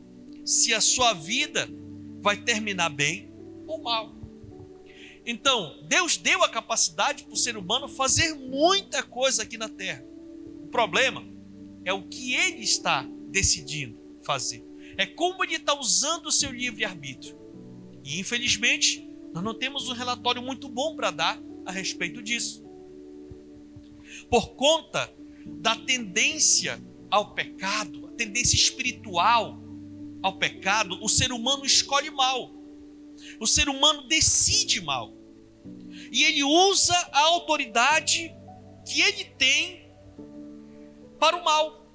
se a sua vida vai terminar bem ou mal. Então, Deus deu a capacidade para o ser humano fazer muita coisa aqui na terra. O problema é o que ele está decidindo fazer. É como ele está usando o seu livre-arbítrio. E, infelizmente, nós não temos um relatório muito bom para dar a respeito disso. Por conta da tendência ao pecado, a tendência espiritual ao pecado, o ser humano escolhe mal. O ser humano decide mal. e ele usa a autoridade que ele tem para o mal.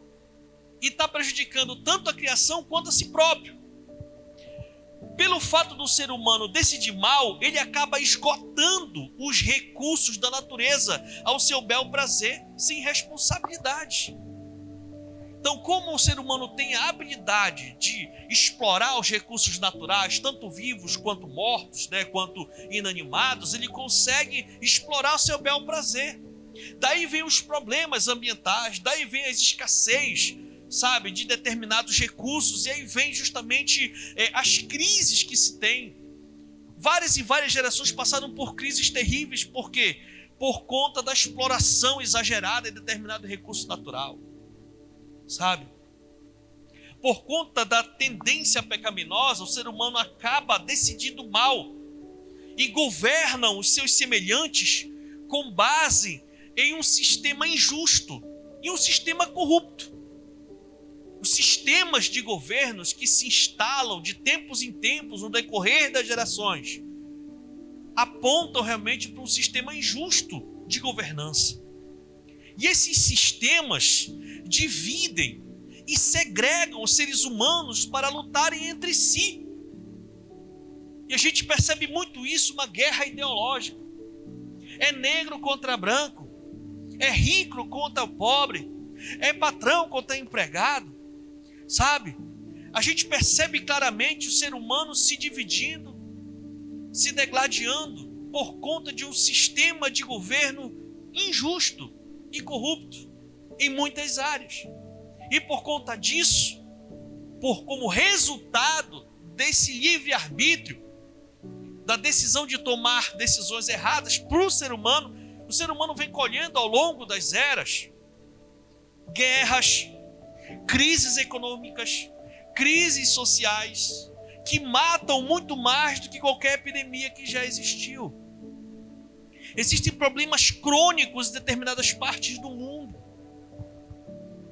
E está prejudicando tanto a criação quanto a si próprio. Pelo fato do ser humano decidir mal, ele acaba esgotando os recursos da natureza ao seu bel prazer, sem responsabilidade. Então, como o ser humano tem a habilidade de explorar os recursos naturais, tanto vivos quanto mortos, quanto inanimados, ele consegue explorar o seu bel prazer. Daí vem os problemas ambientais, daí vem as escassez, de determinados recursos, e aí vem justamente as crises que se tem. Várias e várias gerações passaram por crises terríveis, por quê? Por conta da exploração exagerada de determinado recurso natural, Por conta da tendência pecaminosa, o ser humano acaba decidindo mal e governam os seus semelhantes com base em um sistema injusto e um sistema corrupto. Os sistemas de governos que se instalam de tempos em tempos no decorrer das gerações apontam realmente para um sistema injusto de governança. E esses sistemas dividem e segregam os seres humanos para lutarem entre si. E a gente percebe muito isso, uma guerra ideológica. É negro contra branco, é rico contra o pobre, é patrão contra empregado. A gente percebe claramente o ser humano se dividindo, se degladiando por conta de um sistema de governo injusto e corrupto em muitas áreas. E por conta disso, como resultado desse livre-arbítrio, da decisão de tomar decisões erradas para o ser humano vem colhendo ao longo das eras guerras, crises econômicas, crises sociais, que matam muito mais do que qualquer epidemia que já existiu. Existem problemas crônicos em determinadas partes do mundo.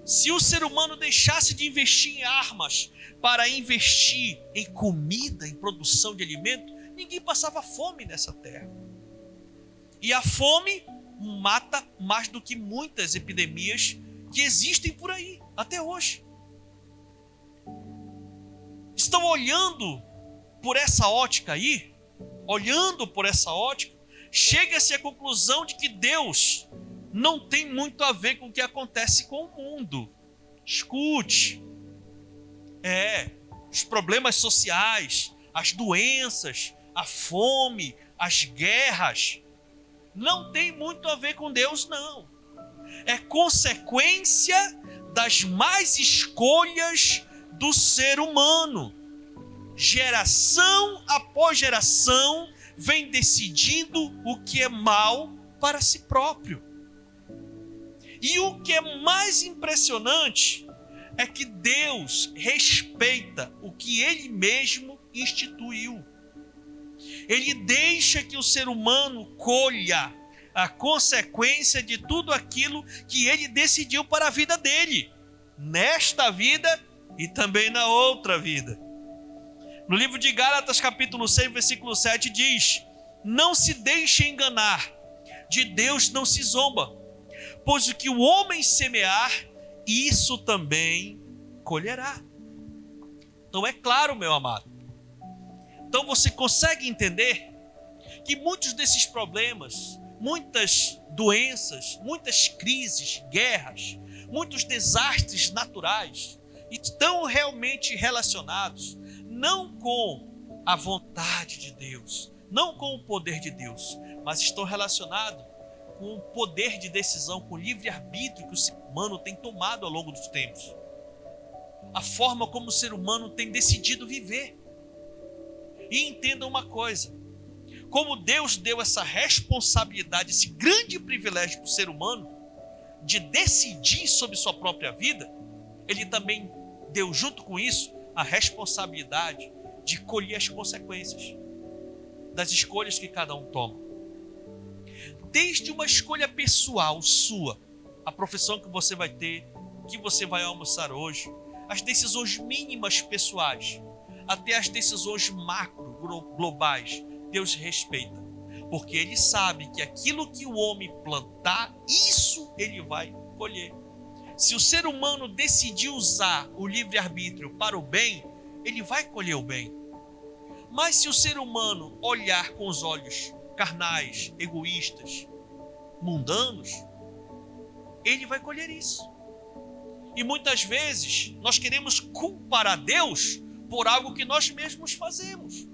Se o ser humano deixasse de investir em armas para investir em comida, em produção de alimento, ninguém passava fome nessa terra. E a fome mata mais do que muitas epidemias que existem por aí, até hoje. Estão olhando por essa ótica aí, chega-se à conclusão de que Deus não tem muito a ver com o que acontece com o mundo. Escute. Os problemas sociais, as doenças, a fome, as guerras, não tem muito a ver com Deus, não. É consequência das más escolhas do ser humano. Geração após geração vem decidindo o que é mal para si próprio. E o que é mais impressionante é que Deus respeita o que Ele mesmo instituiu. Ele deixa que o ser humano colha a consequência de tudo aquilo que Ele decidiu para a vida dele, nesta vida e também na outra vida. No livro de Gálatas, capítulo 6, versículo 7 diz: não se deixe enganar, de Deus não se zomba, pois o que o homem semear, isso também colherá. Então é claro, meu amado. Então você consegue entender que muitos desses problemas, muitas doenças, muitas crises, guerras, muitos desastres naturais estão realmente relacionados não com a vontade de Deus, não com o poder de Deus, mas estão relacionados com o poder de decisão, com o livre-arbítrio que o ser humano tem tomado ao longo dos tempos. A forma como o ser humano tem decidido viver. E entenda uma coisa: como Deus deu essa responsabilidade, esse grande privilégio para o ser humano de decidir sobre sua própria vida, Ele também deu junto com isso a responsabilidade de colher as consequências das escolhas que cada um toma. Desde uma escolha pessoal sua, a profissão que você vai ter, o que você vai almoçar hoje, as decisões mínimas pessoais, até as decisões macro, globais, Deus respeita. Porque ele sabe que aquilo que o homem plantar, isso ele vai colher. Se o ser humano decidir usar o livre-arbítrio para o bem, ele vai colher o bem. Mas se o ser humano olhar com os olhos carnais, egoístas, mundanos, ele vai colher isso. E muitas vezes nós queremos culpar a Deus por algo que nós mesmos fazemos.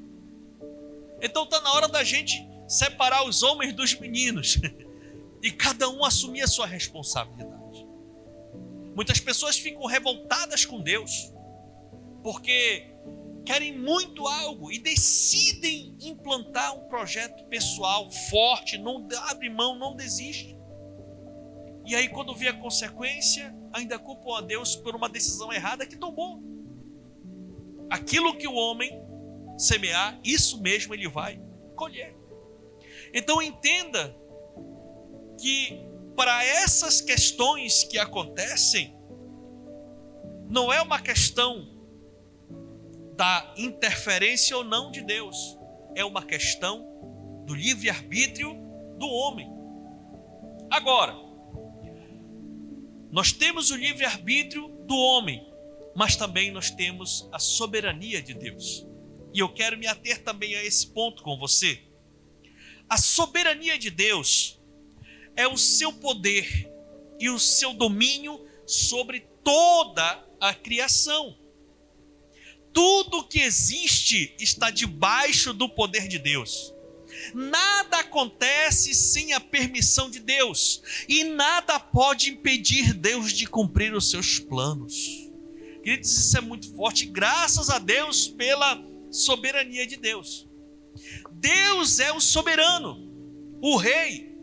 Então está na hora da gente separar os homens dos meninos e cada um assumir a sua responsabilidade. Muitas pessoas ficam revoltadas com Deus porque querem muito algo e decidem implantar um projeto pessoal forte, não abre mão, não desiste. E aí quando vê a consequência, ainda culpam a Deus por uma decisão errada que tomou. Aquilo que o homem semear, isso mesmo ele vai colher. Então entenda que para essas questões que acontecem, não é uma questão da interferência ou não de Deus, é uma questão do livre-arbítrio do homem. Agora, nós temos o livre-arbítrio do homem, mas também nós temos a soberania de Deus. E eu quero me ater também a esse ponto com você. A soberania de Deus é o seu poder e o seu domínio sobre toda a criação. Tudo que existe está debaixo do poder de Deus. Nada acontece sem a permissão de Deus. E nada pode impedir Deus de cumprir os seus planos. Queridos, isso é muito forte. Graças a Deus pela soberania de Deus. Deus é o soberano, o rei,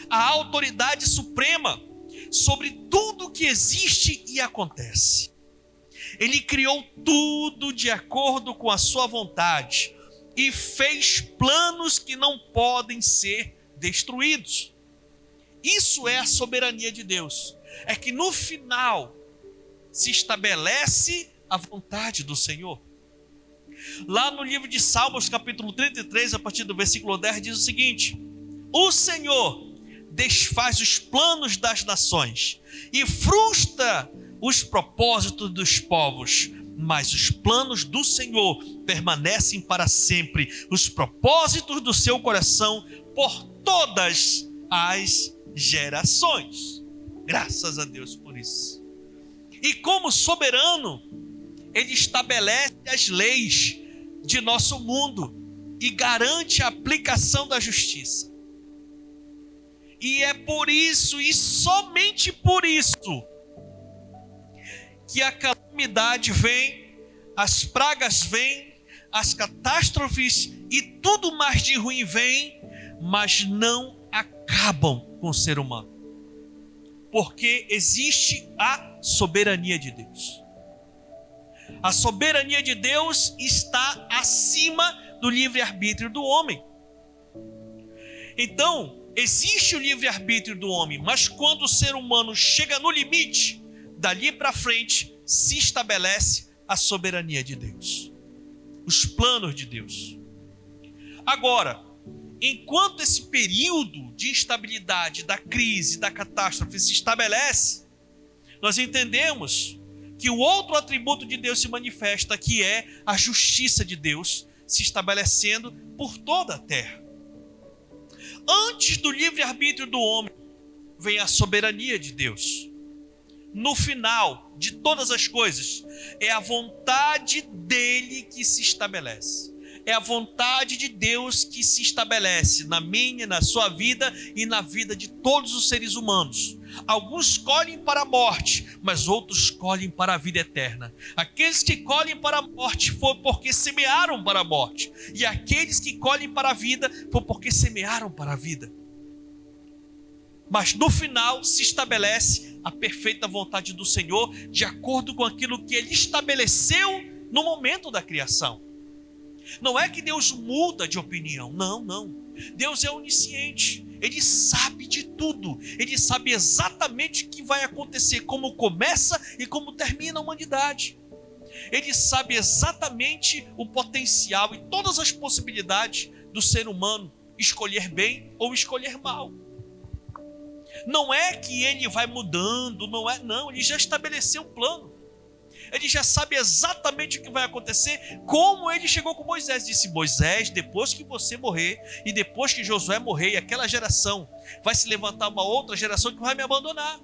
a autoridade suprema sobre tudo que existe e acontece. Ele criou tudo de acordo com a sua vontade e fez planos que não podem ser destruídos. Isso é a soberania de Deus. É que no final se estabelece a vontade do Senhor. Lá no livro de Salmos, capítulo 33, a partir do versículo 10, diz o seguinte: o Senhor desfaz os planos das nações e frustra os propósitos dos povos, mas os planos do Senhor permanecem para sempre, os propósitos do seu coração por todas as gerações. Graças a Deus por isso. E como soberano, Ele estabelece as leis de nosso mundo e garante a aplicação da justiça. E é por isso, e somente por isso, que a calamidade vem, as pragas vêm, as catástrofes e tudo mais de ruim vem, mas não acabam com o ser humano. Porque existe a soberania de Deus. A soberania de Deus está acima do livre-arbítrio do homem. Então, existe o livre-arbítrio do homem, mas quando o ser humano chega no limite, dali para frente se estabelece a soberania de Deus, os planos de Deus. Agora, enquanto esse período de instabilidade, da crise, da catástrofe se estabelece, nós entendemos que o outro atributo de Deus se manifesta, que é a justiça de Deus se estabelecendo por toda a terra. Antes do livre-arbítrio do homem, vem a soberania de Deus. No final de todas as coisas, é a vontade dele que se estabelece. É a vontade de Deus que se estabelece na minha, na sua vida e na vida de todos os seres humanos. Alguns colhem para a morte, mas outros colhem para a vida eterna. Aqueles que colhem para a morte foi porque semearam para a morte. E aqueles que colhem para a vida foi porque semearam para a vida. Mas no final se estabelece a perfeita vontade do Senhor, de acordo com aquilo que Ele estabeleceu no momento da criação. Não é que Deus muda de opinião, não. Deus é onisciente, Ele sabe de tudo, Ele sabe exatamente o que vai acontecer, como começa e como termina a humanidade. Ele sabe exatamente o potencial e todas as possibilidades do ser humano escolher bem ou escolher mal. Não é que ele vai mudando, não, ele já estabeleceu um plano. Ele já sabe exatamente o que vai acontecer, como ele chegou com Moisés. Disse: Moisés, depois que você morrer, e depois que Josué morrer, e aquela geração, vai se levantar uma outra geração que vai me abandonar.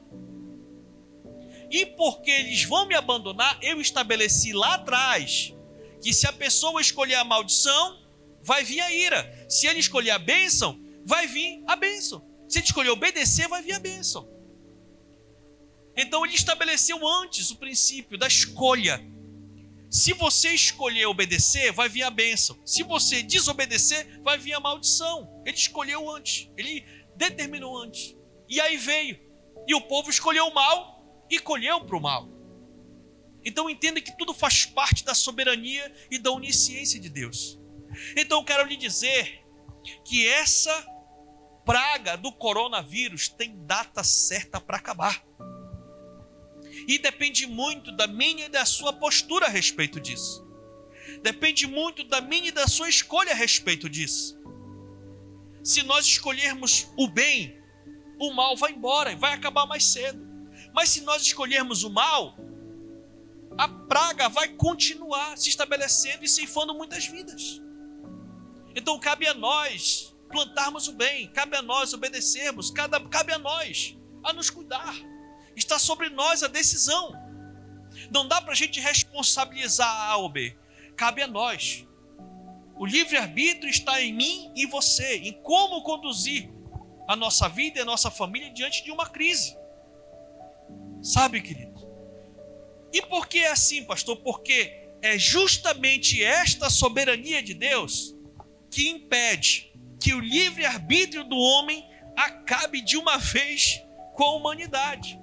E porque eles vão me abandonar, eu estabeleci lá atrás que se a pessoa escolher a maldição, vai vir a ira. Se ele escolher a bênção, vai vir a bênção. Se ele escolher obedecer, vai vir a bênção. Então ele estabeleceu antes o princípio da escolha. Se você escolher obedecer, vai vir a bênção. Se você desobedecer, vai vir a maldição. Ele escolheu antes, ele determinou antes. E aí veio. E o povo escolheu o mal e colheu para o mal. Então entenda que tudo faz parte da soberania e da onisciência de Deus. Então eu quero lhe dizer que essa praga do coronavírus tem data certa para acabar. E depende muito da minha e da sua postura a respeito disso. Depende muito da minha e da sua escolha a respeito disso. Se nós escolhermos o bem, o mal vai embora e vai acabar mais cedo. Mas se nós escolhermos o mal, a praga vai continuar se estabelecendo e ceifando muitas vidas. Então cabe a nós plantarmos o bem, cabe a nós obedecermos, cabe a nós a nos cuidar. Está sobre nós a decisão. Não dá para a gente responsabilizar A ou B. Cabe a nós. O livre-arbítrio está em mim e você, em como conduzir a nossa vida e a nossa família diante de uma crise. Sabe, querido? E por que é assim, pastor? Porque é justamente esta soberania de Deus que impede que o livre-arbítrio do homem acabe de uma vez com a humanidade.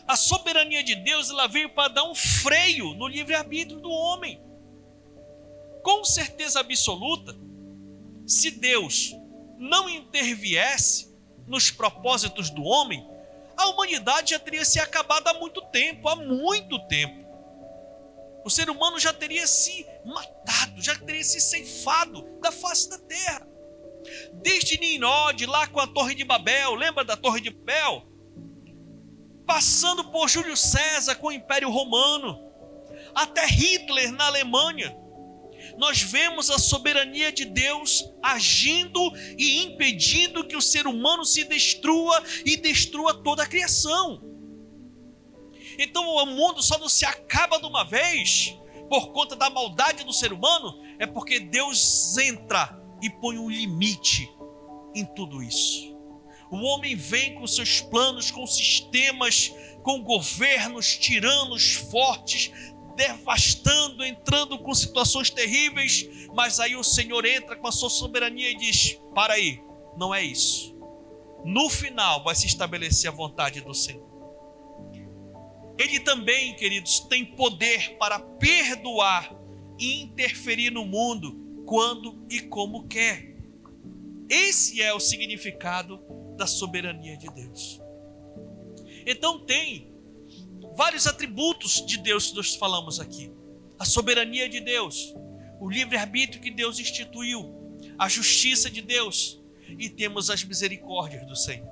A soberania de Deus, ela veio para dar um freio no livre-arbítrio do homem. Com certeza absoluta, se Deus não interviesse nos propósitos do homem, a humanidade já teria se acabado há muito tempo. O ser humano já teria se matado, já teria se ceifado da face da terra. Desde Nimrod, lá com a Torre de Babel, lembra da Torre de Babel? Passando por Júlio César com o Império Romano, até Hitler na Alemanha, nós vemos a soberania de Deus agindo e impedindo que o ser humano se destrua e destrua toda a criação. Então o mundo só não se acaba de uma vez por conta da maldade do ser humano, é porque Deus entra e põe um limite em tudo isso. O homem vem com seus planos, com sistemas, com governos, tiranos fortes, devastando, entrando com situações terríveis, mas aí o Senhor entra com a sua soberania e diz: para aí, não é isso. No final vai se estabelecer a vontade do Senhor. Ele também, queridos, tem poder para perdoar e interferir no mundo quando e como quer. Esse é o significado da soberania de Deus. Então tem vários atributos de Deus que nós falamos aqui. A soberania de Deus, o livre-arbítrio que Deus instituiu, a justiça de Deus, e temos as misericórdias do Senhor.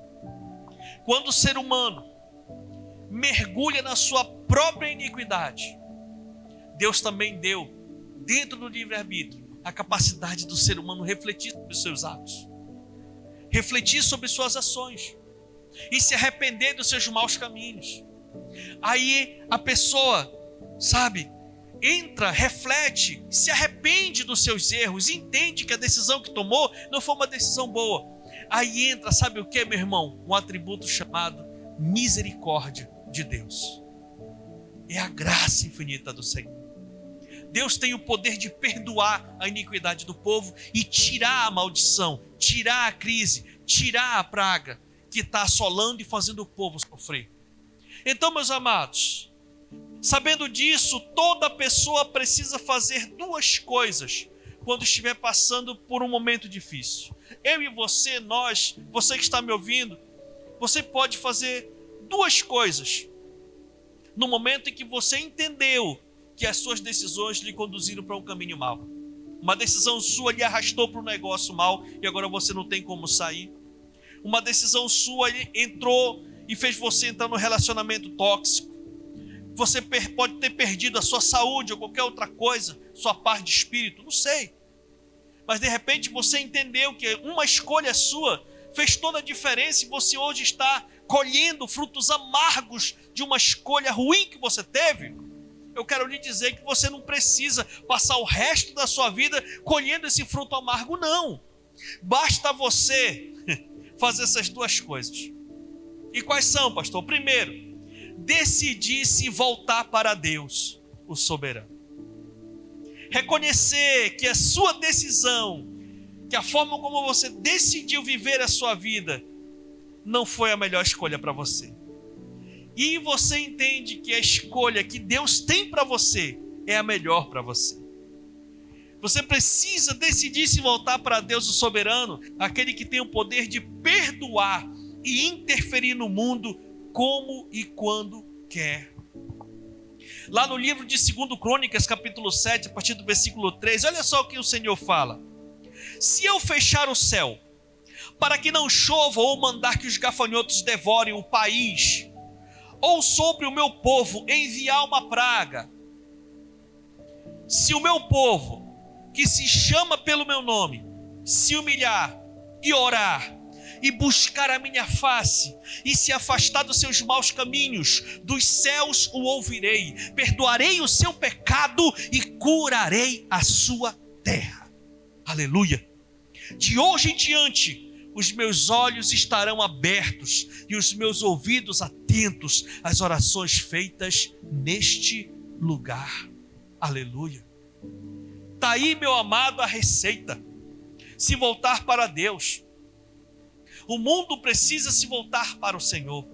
Quando o ser humano mergulha na sua própria iniquidade, Deus também deu, dentro do livre-arbítrio, a capacidade do ser humano refletir sobre os seus atos, refletir sobre suas ações e se arrepender dos seus maus caminhos. Aí a pessoa, entra, reflete, se arrepende dos seus erros, entende que a decisão que tomou não foi uma decisão boa. Aí entra, sabe o que, meu irmão? Um atributo chamado misericórdia de Deus. É a graça infinita do Senhor. Deus tem o poder de perdoar a iniquidade do povo e tirar a maldição, tirar a crise, tirar a praga que está assolando e fazendo o povo sofrer. Então, meus amados, sabendo disso, toda pessoa precisa fazer duas coisas quando estiver passando por um momento difícil. Eu e você, você que está me ouvindo, você pode fazer duas coisas no momento em que você entendeu que as suas decisões lhe conduziram para um caminho mau. Uma decisão sua lhe arrastou para um negócio mal e agora você não tem como sair. Uma decisão sua entrou e fez você entrar num relacionamento tóxico. Você pode ter perdido a sua saúde ou qualquer outra coisa, sua paz de espírito, não sei. Mas de repente você entendeu que uma escolha sua fez toda a diferença e você hoje está colhendo frutos amargos de uma escolha ruim que você teve. Eu quero lhe dizer que você não precisa passar o resto da sua vida colhendo esse fruto amargo, não. Basta você fazer essas duas coisas. E quais são, pastor? Primeiro, decidir se voltar para Deus, o soberano. Reconhecer que a sua decisão, que a forma como você decidiu viver a sua vida, não foi a melhor escolha para você. E você entende que a escolha que Deus tem para você é a melhor para você. Você precisa decidir se voltar para Deus, o soberano, aquele que tem o poder de perdoar e interferir no mundo como e quando quer. Lá no livro de 2 Crônicas, capítulo 7, a partir do versículo 3, olha só o que o Senhor fala. Se eu fechar o céu, para que não chova ou mandar que os gafanhotos devorem o país, ou sobre o meu povo enviar uma praga, se o meu povo, que se chama pelo meu nome, se humilhar e orar, e buscar a minha face, e se afastar dos seus maus caminhos, dos céus o ouvirei, perdoarei o seu pecado e curarei a sua terra. Aleluia! De hoje em diante, os meus olhos estarão abertos e os meus ouvidos atentos às orações feitas neste lugar. Aleluia! Está aí, meu amado, a receita. Se voltar para Deus. O mundo precisa se voltar para o Senhor.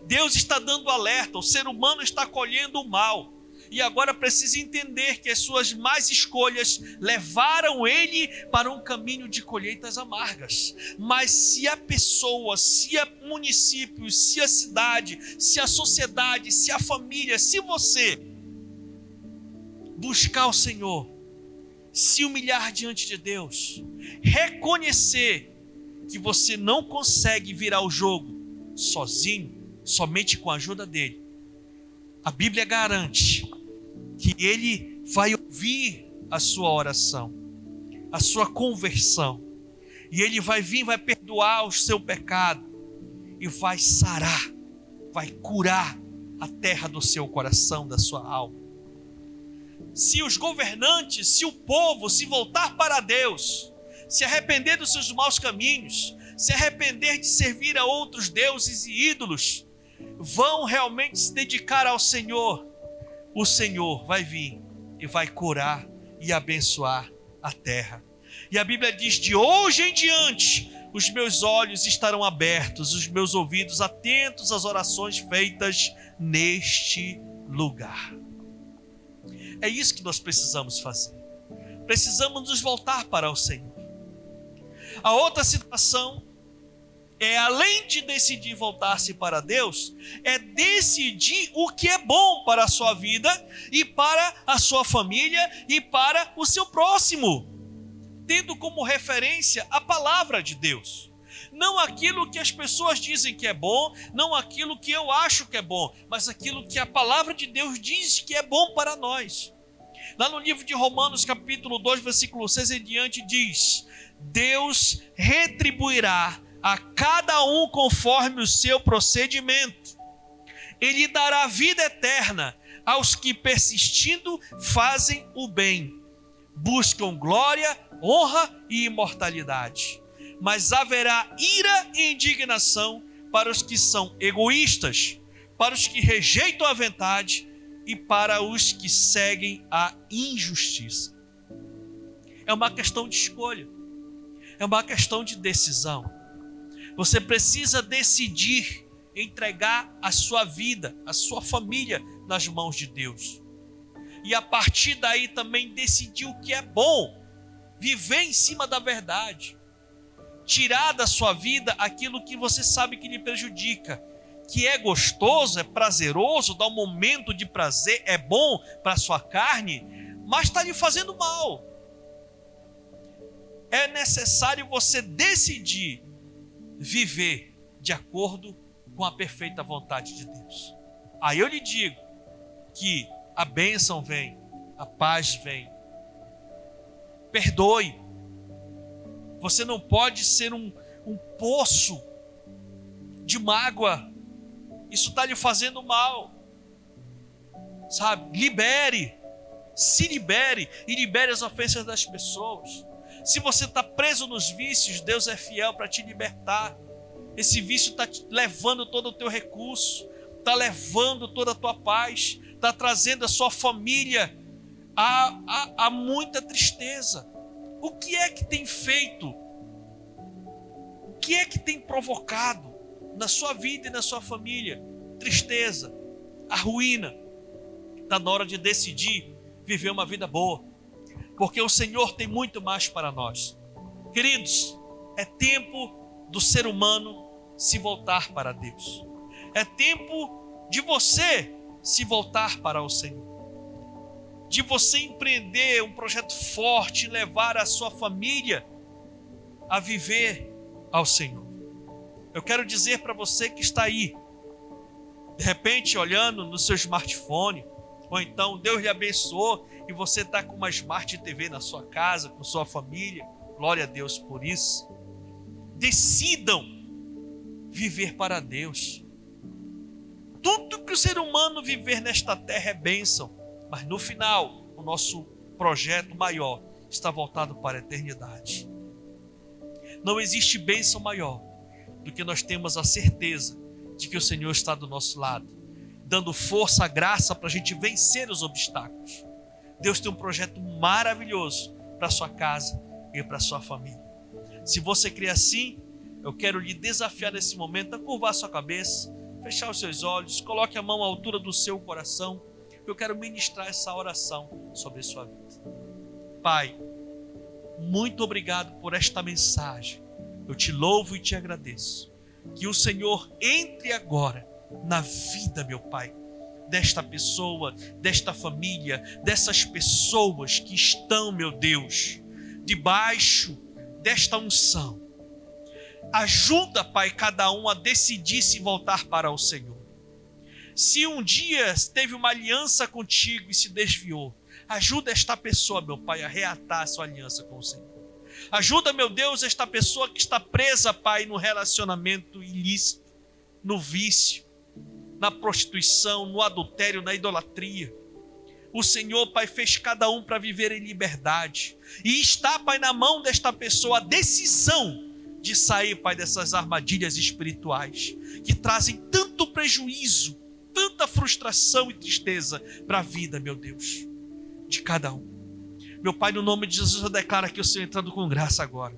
Deus está dando alerta, o ser humano está colhendo o mal. E agora precisa entender que as suas más escolhas levaram ele para um caminho de colheitas amargas. Mas se a pessoa, se o município, se a cidade, se a sociedade, se a família, se você buscar o Senhor, se humilhar diante de Deus, reconhecer que você não consegue virar o jogo sozinho, somente com a ajuda dele, a Bíblia garante que ele vai ouvir a sua oração, a sua conversão, e ele vai vir, vai perdoar o seu pecado e vai sarar, vai curar a terra do seu coração, da sua alma. Se os governantes, se o povo se voltar para Deus, se arrepender dos seus maus caminhos, se arrepender de servir a outros deuses e ídolos, vão realmente se dedicar ao Senhor, o Senhor vai vir e vai curar e abençoar a terra. E a Bíblia diz: de hoje em diante, os meus olhos estarão abertos, os meus ouvidos atentos às orações feitas neste lugar. É isso que nós precisamos fazer. Precisamos nos voltar para o Senhor. A outra situação é, além de decidir voltar-se para Deus, é decidir o que é bom para a sua vida e para a sua família e para o seu próximo, tendo como referência a palavra de Deus. Não aquilo que as pessoas dizem que é bom, não aquilo que eu acho que é bom, mas aquilo que a palavra de Deus diz que é bom para nós. Lá no livro de Romanos, capítulo 2, versículo 6 em diante, diz: Deus retribuirá a cada um conforme o seu procedimento. Ele dará vida eterna aos que, persistindo, fazem o bem, buscam glória, honra e imortalidade. Mas haverá ira e indignação para os que são egoístas, para os que rejeitam a verdade e para os que seguem a injustiça. É uma questão de escolha, é uma questão de decisão. Você precisa decidir entregar a sua vida, a sua família nas mãos de Deus. E a partir daí também decidir o que é bom, viver em cima da verdade. Tirar da sua vida aquilo que você sabe que lhe prejudica, que é gostoso, é prazeroso, dá um momento de prazer, é bom para a sua carne, mas está lhe fazendo mal. é necessário você decidir viver de acordo com a perfeita vontade de Deus. Aí eu lhe digo que a bênção vem, a paz vem. Perdoe. Você não pode ser um poço de mágoa. Isso está lhe fazendo mal. Sabe? Libere. Se libere e libere as ofensas das pessoas. Se você está preso nos vícios, Deus é fiel para te libertar. Esse vício está levando todo o teu recurso, está levando toda a tua paz, está trazendo a sua família a muita tristeza. O que é que tem feito? O que é que tem provocado na sua vida e na sua família? Tristeza, a ruína. Está na hora de decidir viver uma vida boa, porque o Senhor tem muito mais para nós. Queridos, é tempo do ser humano se voltar para Deus. É tempo de você se voltar para o Senhor. De você empreender um projeto forte e levar a sua família a viver ao Senhor. Eu quero dizer para você que está aí, de repente olhando no seu smartphone, ou então Deus lhe abençoou e você está com uma Smart TV na sua casa, com sua família. Glória a Deus por isso. Decidam viver para Deus. Tudo que o ser humano viver nesta terra é bênção, mas no final, o nosso projeto maior está voltado para a eternidade. Não existe bênção maior do que nós temos a certeza de que o Senhor está do nosso lado, dando força, graça para a gente vencer os obstáculos. Deus tem um projeto maravilhoso para a sua casa e para a sua família. Se você crê assim, eu quero lhe desafiar nesse momento a curvar a sua cabeça, fechar os seus olhos, coloque a mão à altura do seu coração. Eu quero ministrar essa oração sobre a sua vida. Pai, muito obrigado por esta mensagem. Eu te louvo e te agradeço. Que o Senhor entre agora na vida, meu Pai, desta pessoa, desta família, dessas pessoas que estão, meu Deus, debaixo desta unção. Ajuda, Pai, cada um a decidir se voltar para o Senhor. Se um dia teve uma aliança contigo e se desviou, ajuda esta pessoa, meu Pai, a reatar a sua aliança com o Senhor. Ajuda, meu Deus, esta pessoa que está presa, Pai, no relacionamento ilícito, no vício, na prostituição, no adultério, na idolatria. O Senhor, Pai, fez cada um para viver em liberdade. E está, Pai, na mão desta pessoa a decisão de sair, Pai, dessas armadilhas espirituais que trazem tanto prejuízo, tanta frustração e tristeza para a vida, meu Deus, de cada um. Meu Pai, no nome de Jesus, eu declaro aqui o Senhor entrando com graça agora,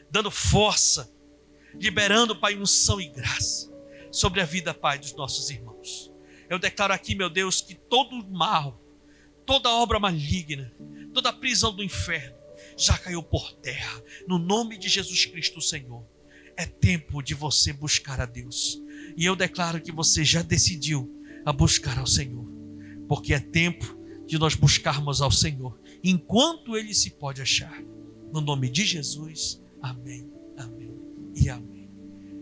dando força, liberando, Pai, unção e graça sobre a vida, Pai, dos nossos irmãos. Eu declaro aqui, meu Deus, que todo mal, toda obra maligna, toda prisão do inferno já caiu por terra, no nome de Jesus Cristo, Senhor. É tempo de você buscar a Deus. E eu declaro que você já decidiu a buscar ao Senhor, porque é tempo de nós buscarmos ao Senhor, enquanto Ele se pode achar. No nome de Jesus, amém, amém e amém.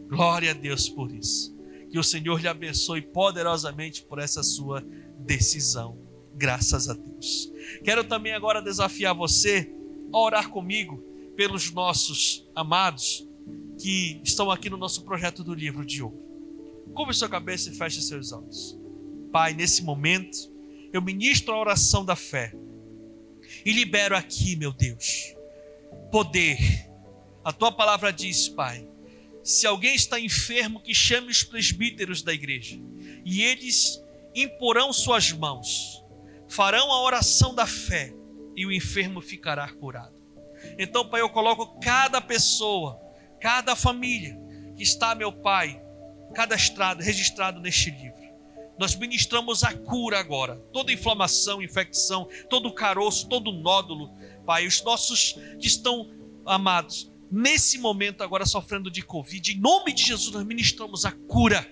Glória a Deus por isso. Que o Senhor lhe abençoe poderosamente por essa sua decisão. Graças a Deus. Quero também agora desafiar você a orar comigo pelos nossos amados que estão aqui no nosso projeto do livro de ouro. Curve sua cabeça e feche seus olhos. Pai, nesse momento, eu ministro a oração da fé e libero aqui, meu Deus, poder. A tua palavra diz, Pai, se alguém está enfermo, que chame os presbíteros da igreja e eles imporão suas mãos, farão a oração da fé e o enfermo ficará curado. Então, Pai, eu coloco cada pessoa, cada família que está, meu Pai, cadastrado, registrado neste livro. Nós ministramos a cura agora. Toda inflamação, infecção, todo caroço, todo nódulo, Pai, os nossos que estão, amados, nesse momento agora sofrendo de Covid, em nome de Jesus nós ministramos a cura.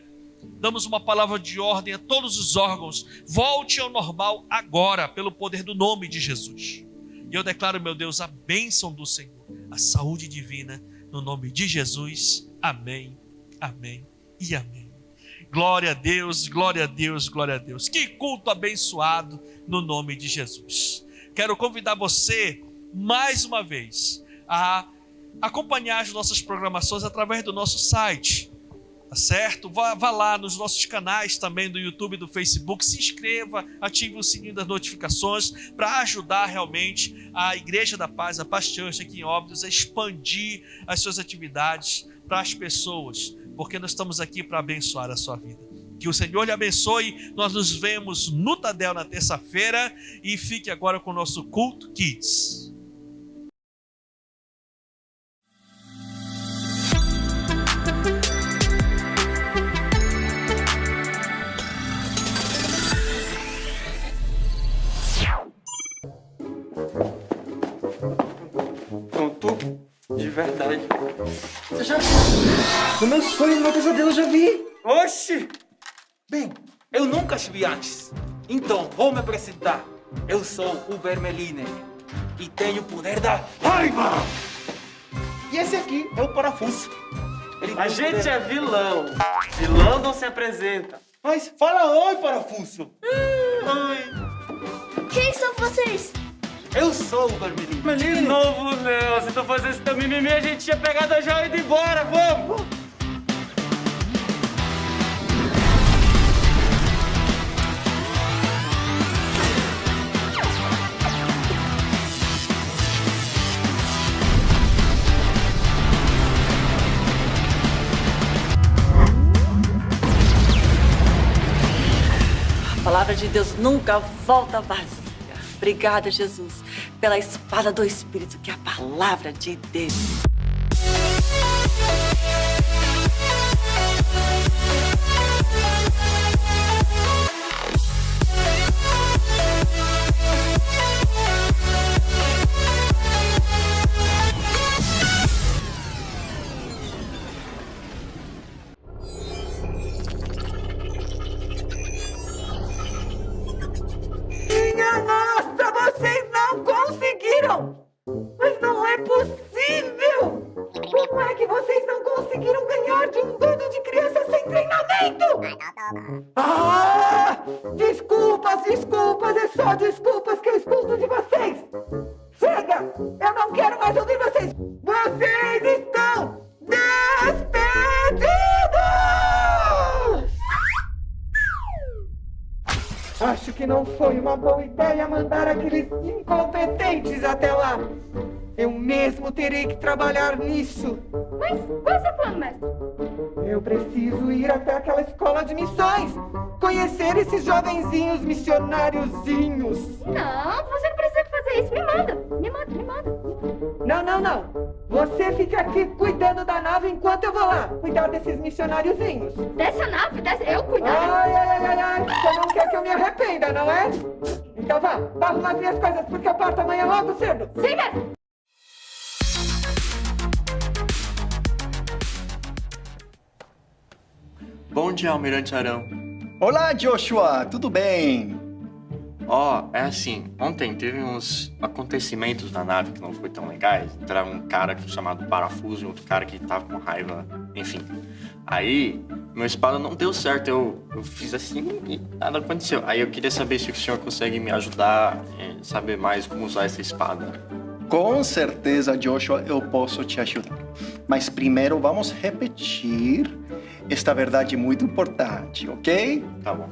Damos uma palavra de ordem a todos os órgãos. Volte ao normal agora, pelo poder do nome de Jesus. E eu declaro, meu Deus, a bênção do Senhor, a saúde divina, no nome de Jesus. Amém, amém e amém. Glória a Deus, glória a Deus, glória a Deus. Que culto abençoado no nome de Jesus. Quero convidar você, mais uma vez, a acompanhar as nossas programações através do nosso site, tá certo? Vá lá nos nossos canais também do YouTube e do Facebook, se inscreva, ative o sininho das notificações para ajudar realmente a Igreja da Paz, a Paz Church aqui em Óbidos, a expandir as suas atividades para as pessoas, porque nós estamos aqui para abençoar a sua vida. Que o Senhor lhe abençoe. Nós nos vemos no Tadel na terça-feira e fique agora com o nosso Culto Kids. Pronto, de verdade. Eu já vi. No meu sonho, no meu pesadelo, eu já vi. Oxi! Bem, eu nunca te vi antes. Então, vou me apresentar. Eu sou o Vermeliner e tenho o poder da raiva. E esse aqui é o Parafuso. A gente é vilão. Vilão não se apresenta. Mas fala oi, Parafuso. Oi. Quem são vocês? Eu sou o Vermeliner. De novo, não. Se tu fosse esse teu mimimi, a gente tinha pegado a joia e ido embora. Vamos. A palavra de Deus nunca volta vazia. Obrigada, Jesus, pela espada do Espírito, que é a palavra de Deus. Vocês não conseguiram! Mas não é possível! Como é que vocês não conseguiram ganhar de um bando de crianças sem treinamento? Ah! Desculpas, é só desculpas que eu escuto de vocês! Chega! Eu não quero mais ouvir vocês! Vocês estão despedidos! Acho que não foi uma boa ideia mandar aqueles incompetentes até lá. Eu mesmo terei que trabalhar nisso. Mas qual é o seu plano, mestre? Eu preciso ir até aquela escola de missões. Conhecer esses jovenzinhos missionáriozinhos. Não, você não precisa fazer isso. Me manda. Não. Você fica aqui cuidando da nave enquanto eu vou lá cuidar desses missionáriozinhos. Dessa nave? Eu cuidar? Ai. Você não quer que eu me arrependa, não é? Então vá arrumar as minhas coisas porque eu parto amanhã logo cedo. Sim, mestre. Bom dia, Almirante Arão. Olá, Joshua, tudo bem? É assim, ontem teve uns acontecimentos na nave que não foi tão legais. Entraram um cara chamado Parafuso e outro cara que tava com raiva, enfim. Aí, meu espada não deu certo, eu fiz assim e nada aconteceu. Aí eu queria saber se o senhor consegue me ajudar a saber mais como usar essa espada. Com certeza, Joshua, eu posso te ajudar. Mas primeiro vamos repetir esta verdade muito importante, ok? Tá bom.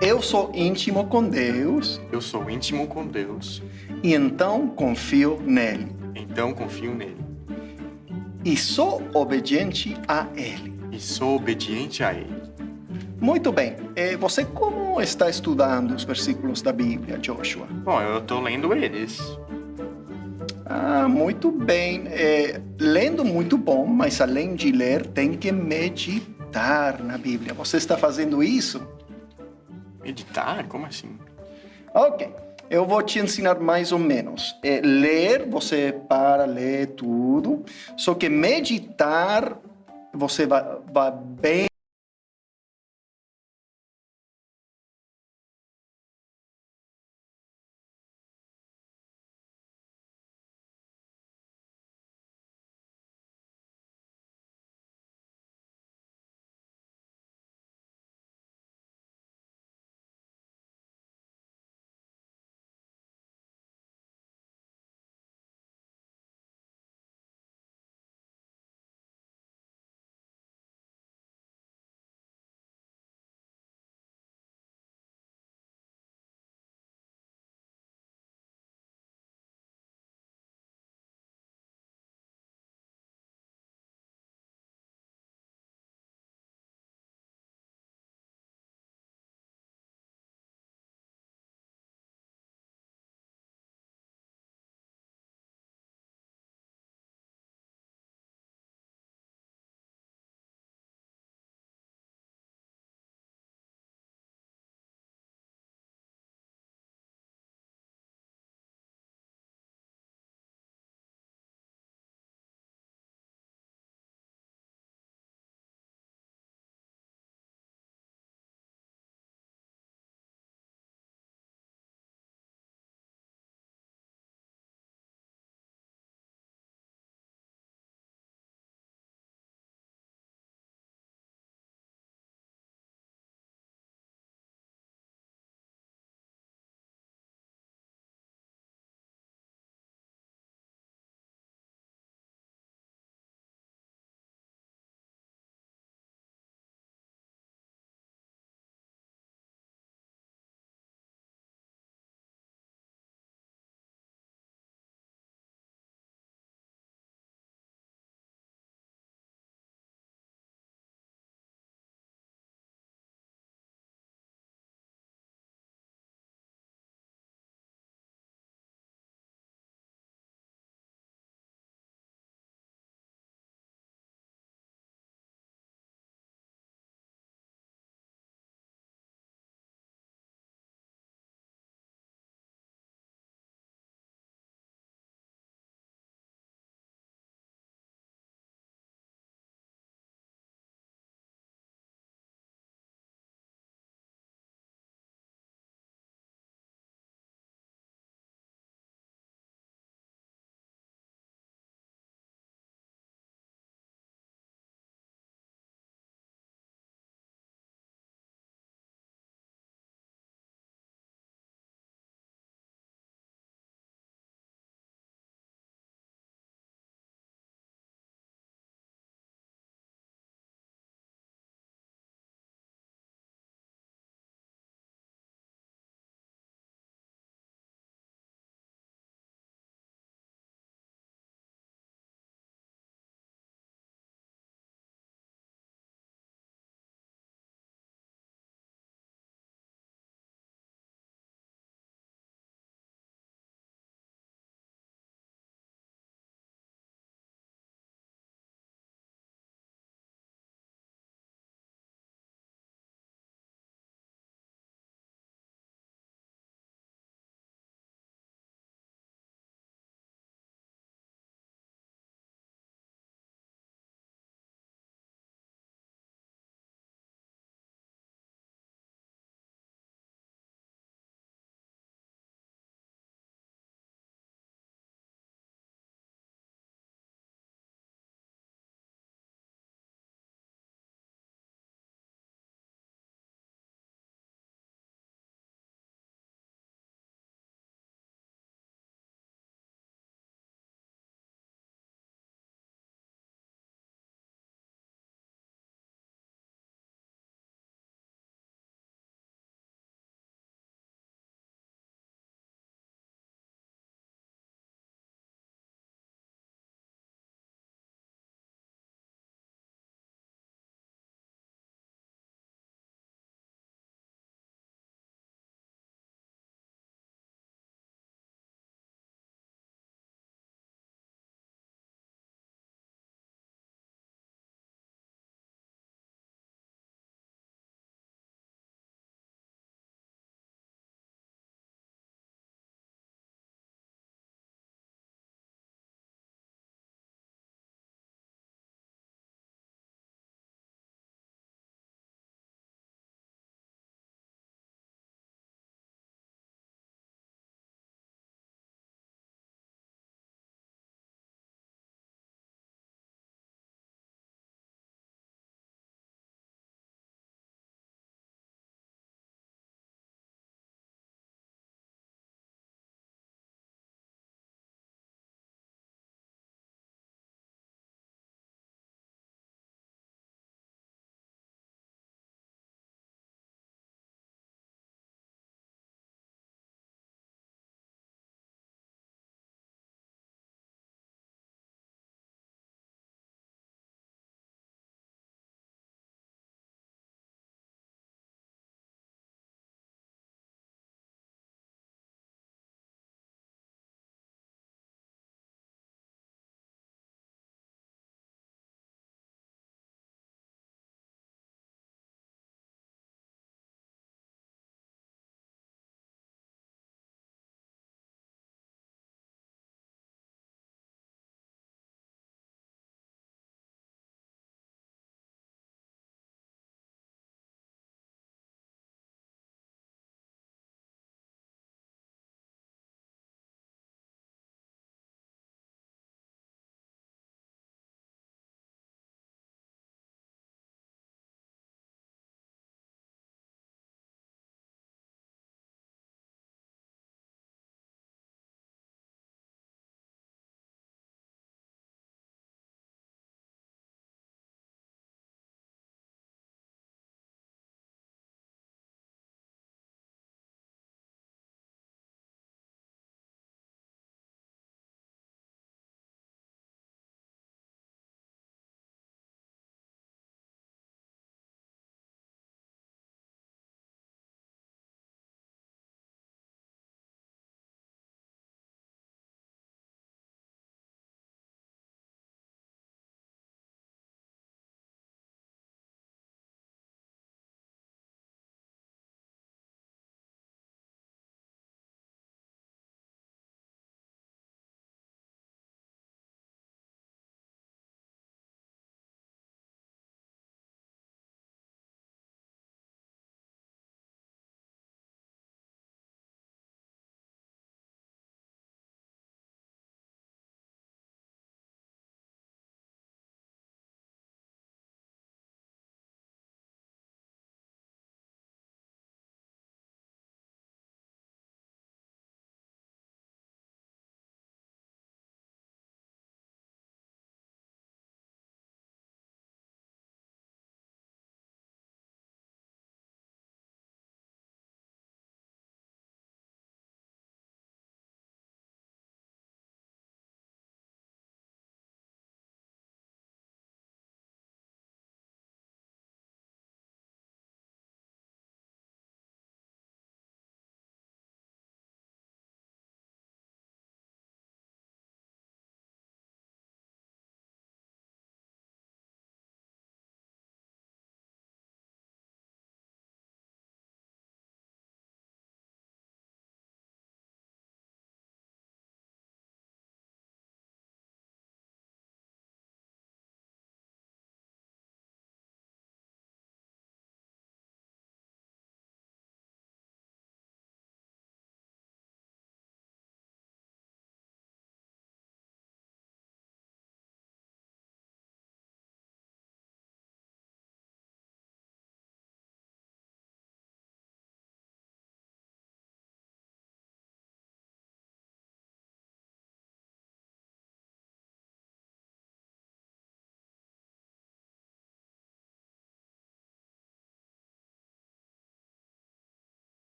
Eu sou íntimo com Deus. Eu sou íntimo com Deus. E então confio nele. Então confio nele. E sou obediente a ele. E sou obediente a ele. Muito bem. Você como está estudando os versículos da Bíblia, Joshua? Bom, eu tô lendo eles. Muito bem. Lendo muito bom, mas além de ler, tem que meditar na Bíblia. Você está fazendo isso? Meditar? Como assim? Ok. Eu vou te ensinar mais ou menos. Ler, você para ler tudo. Só que meditar, você vai bem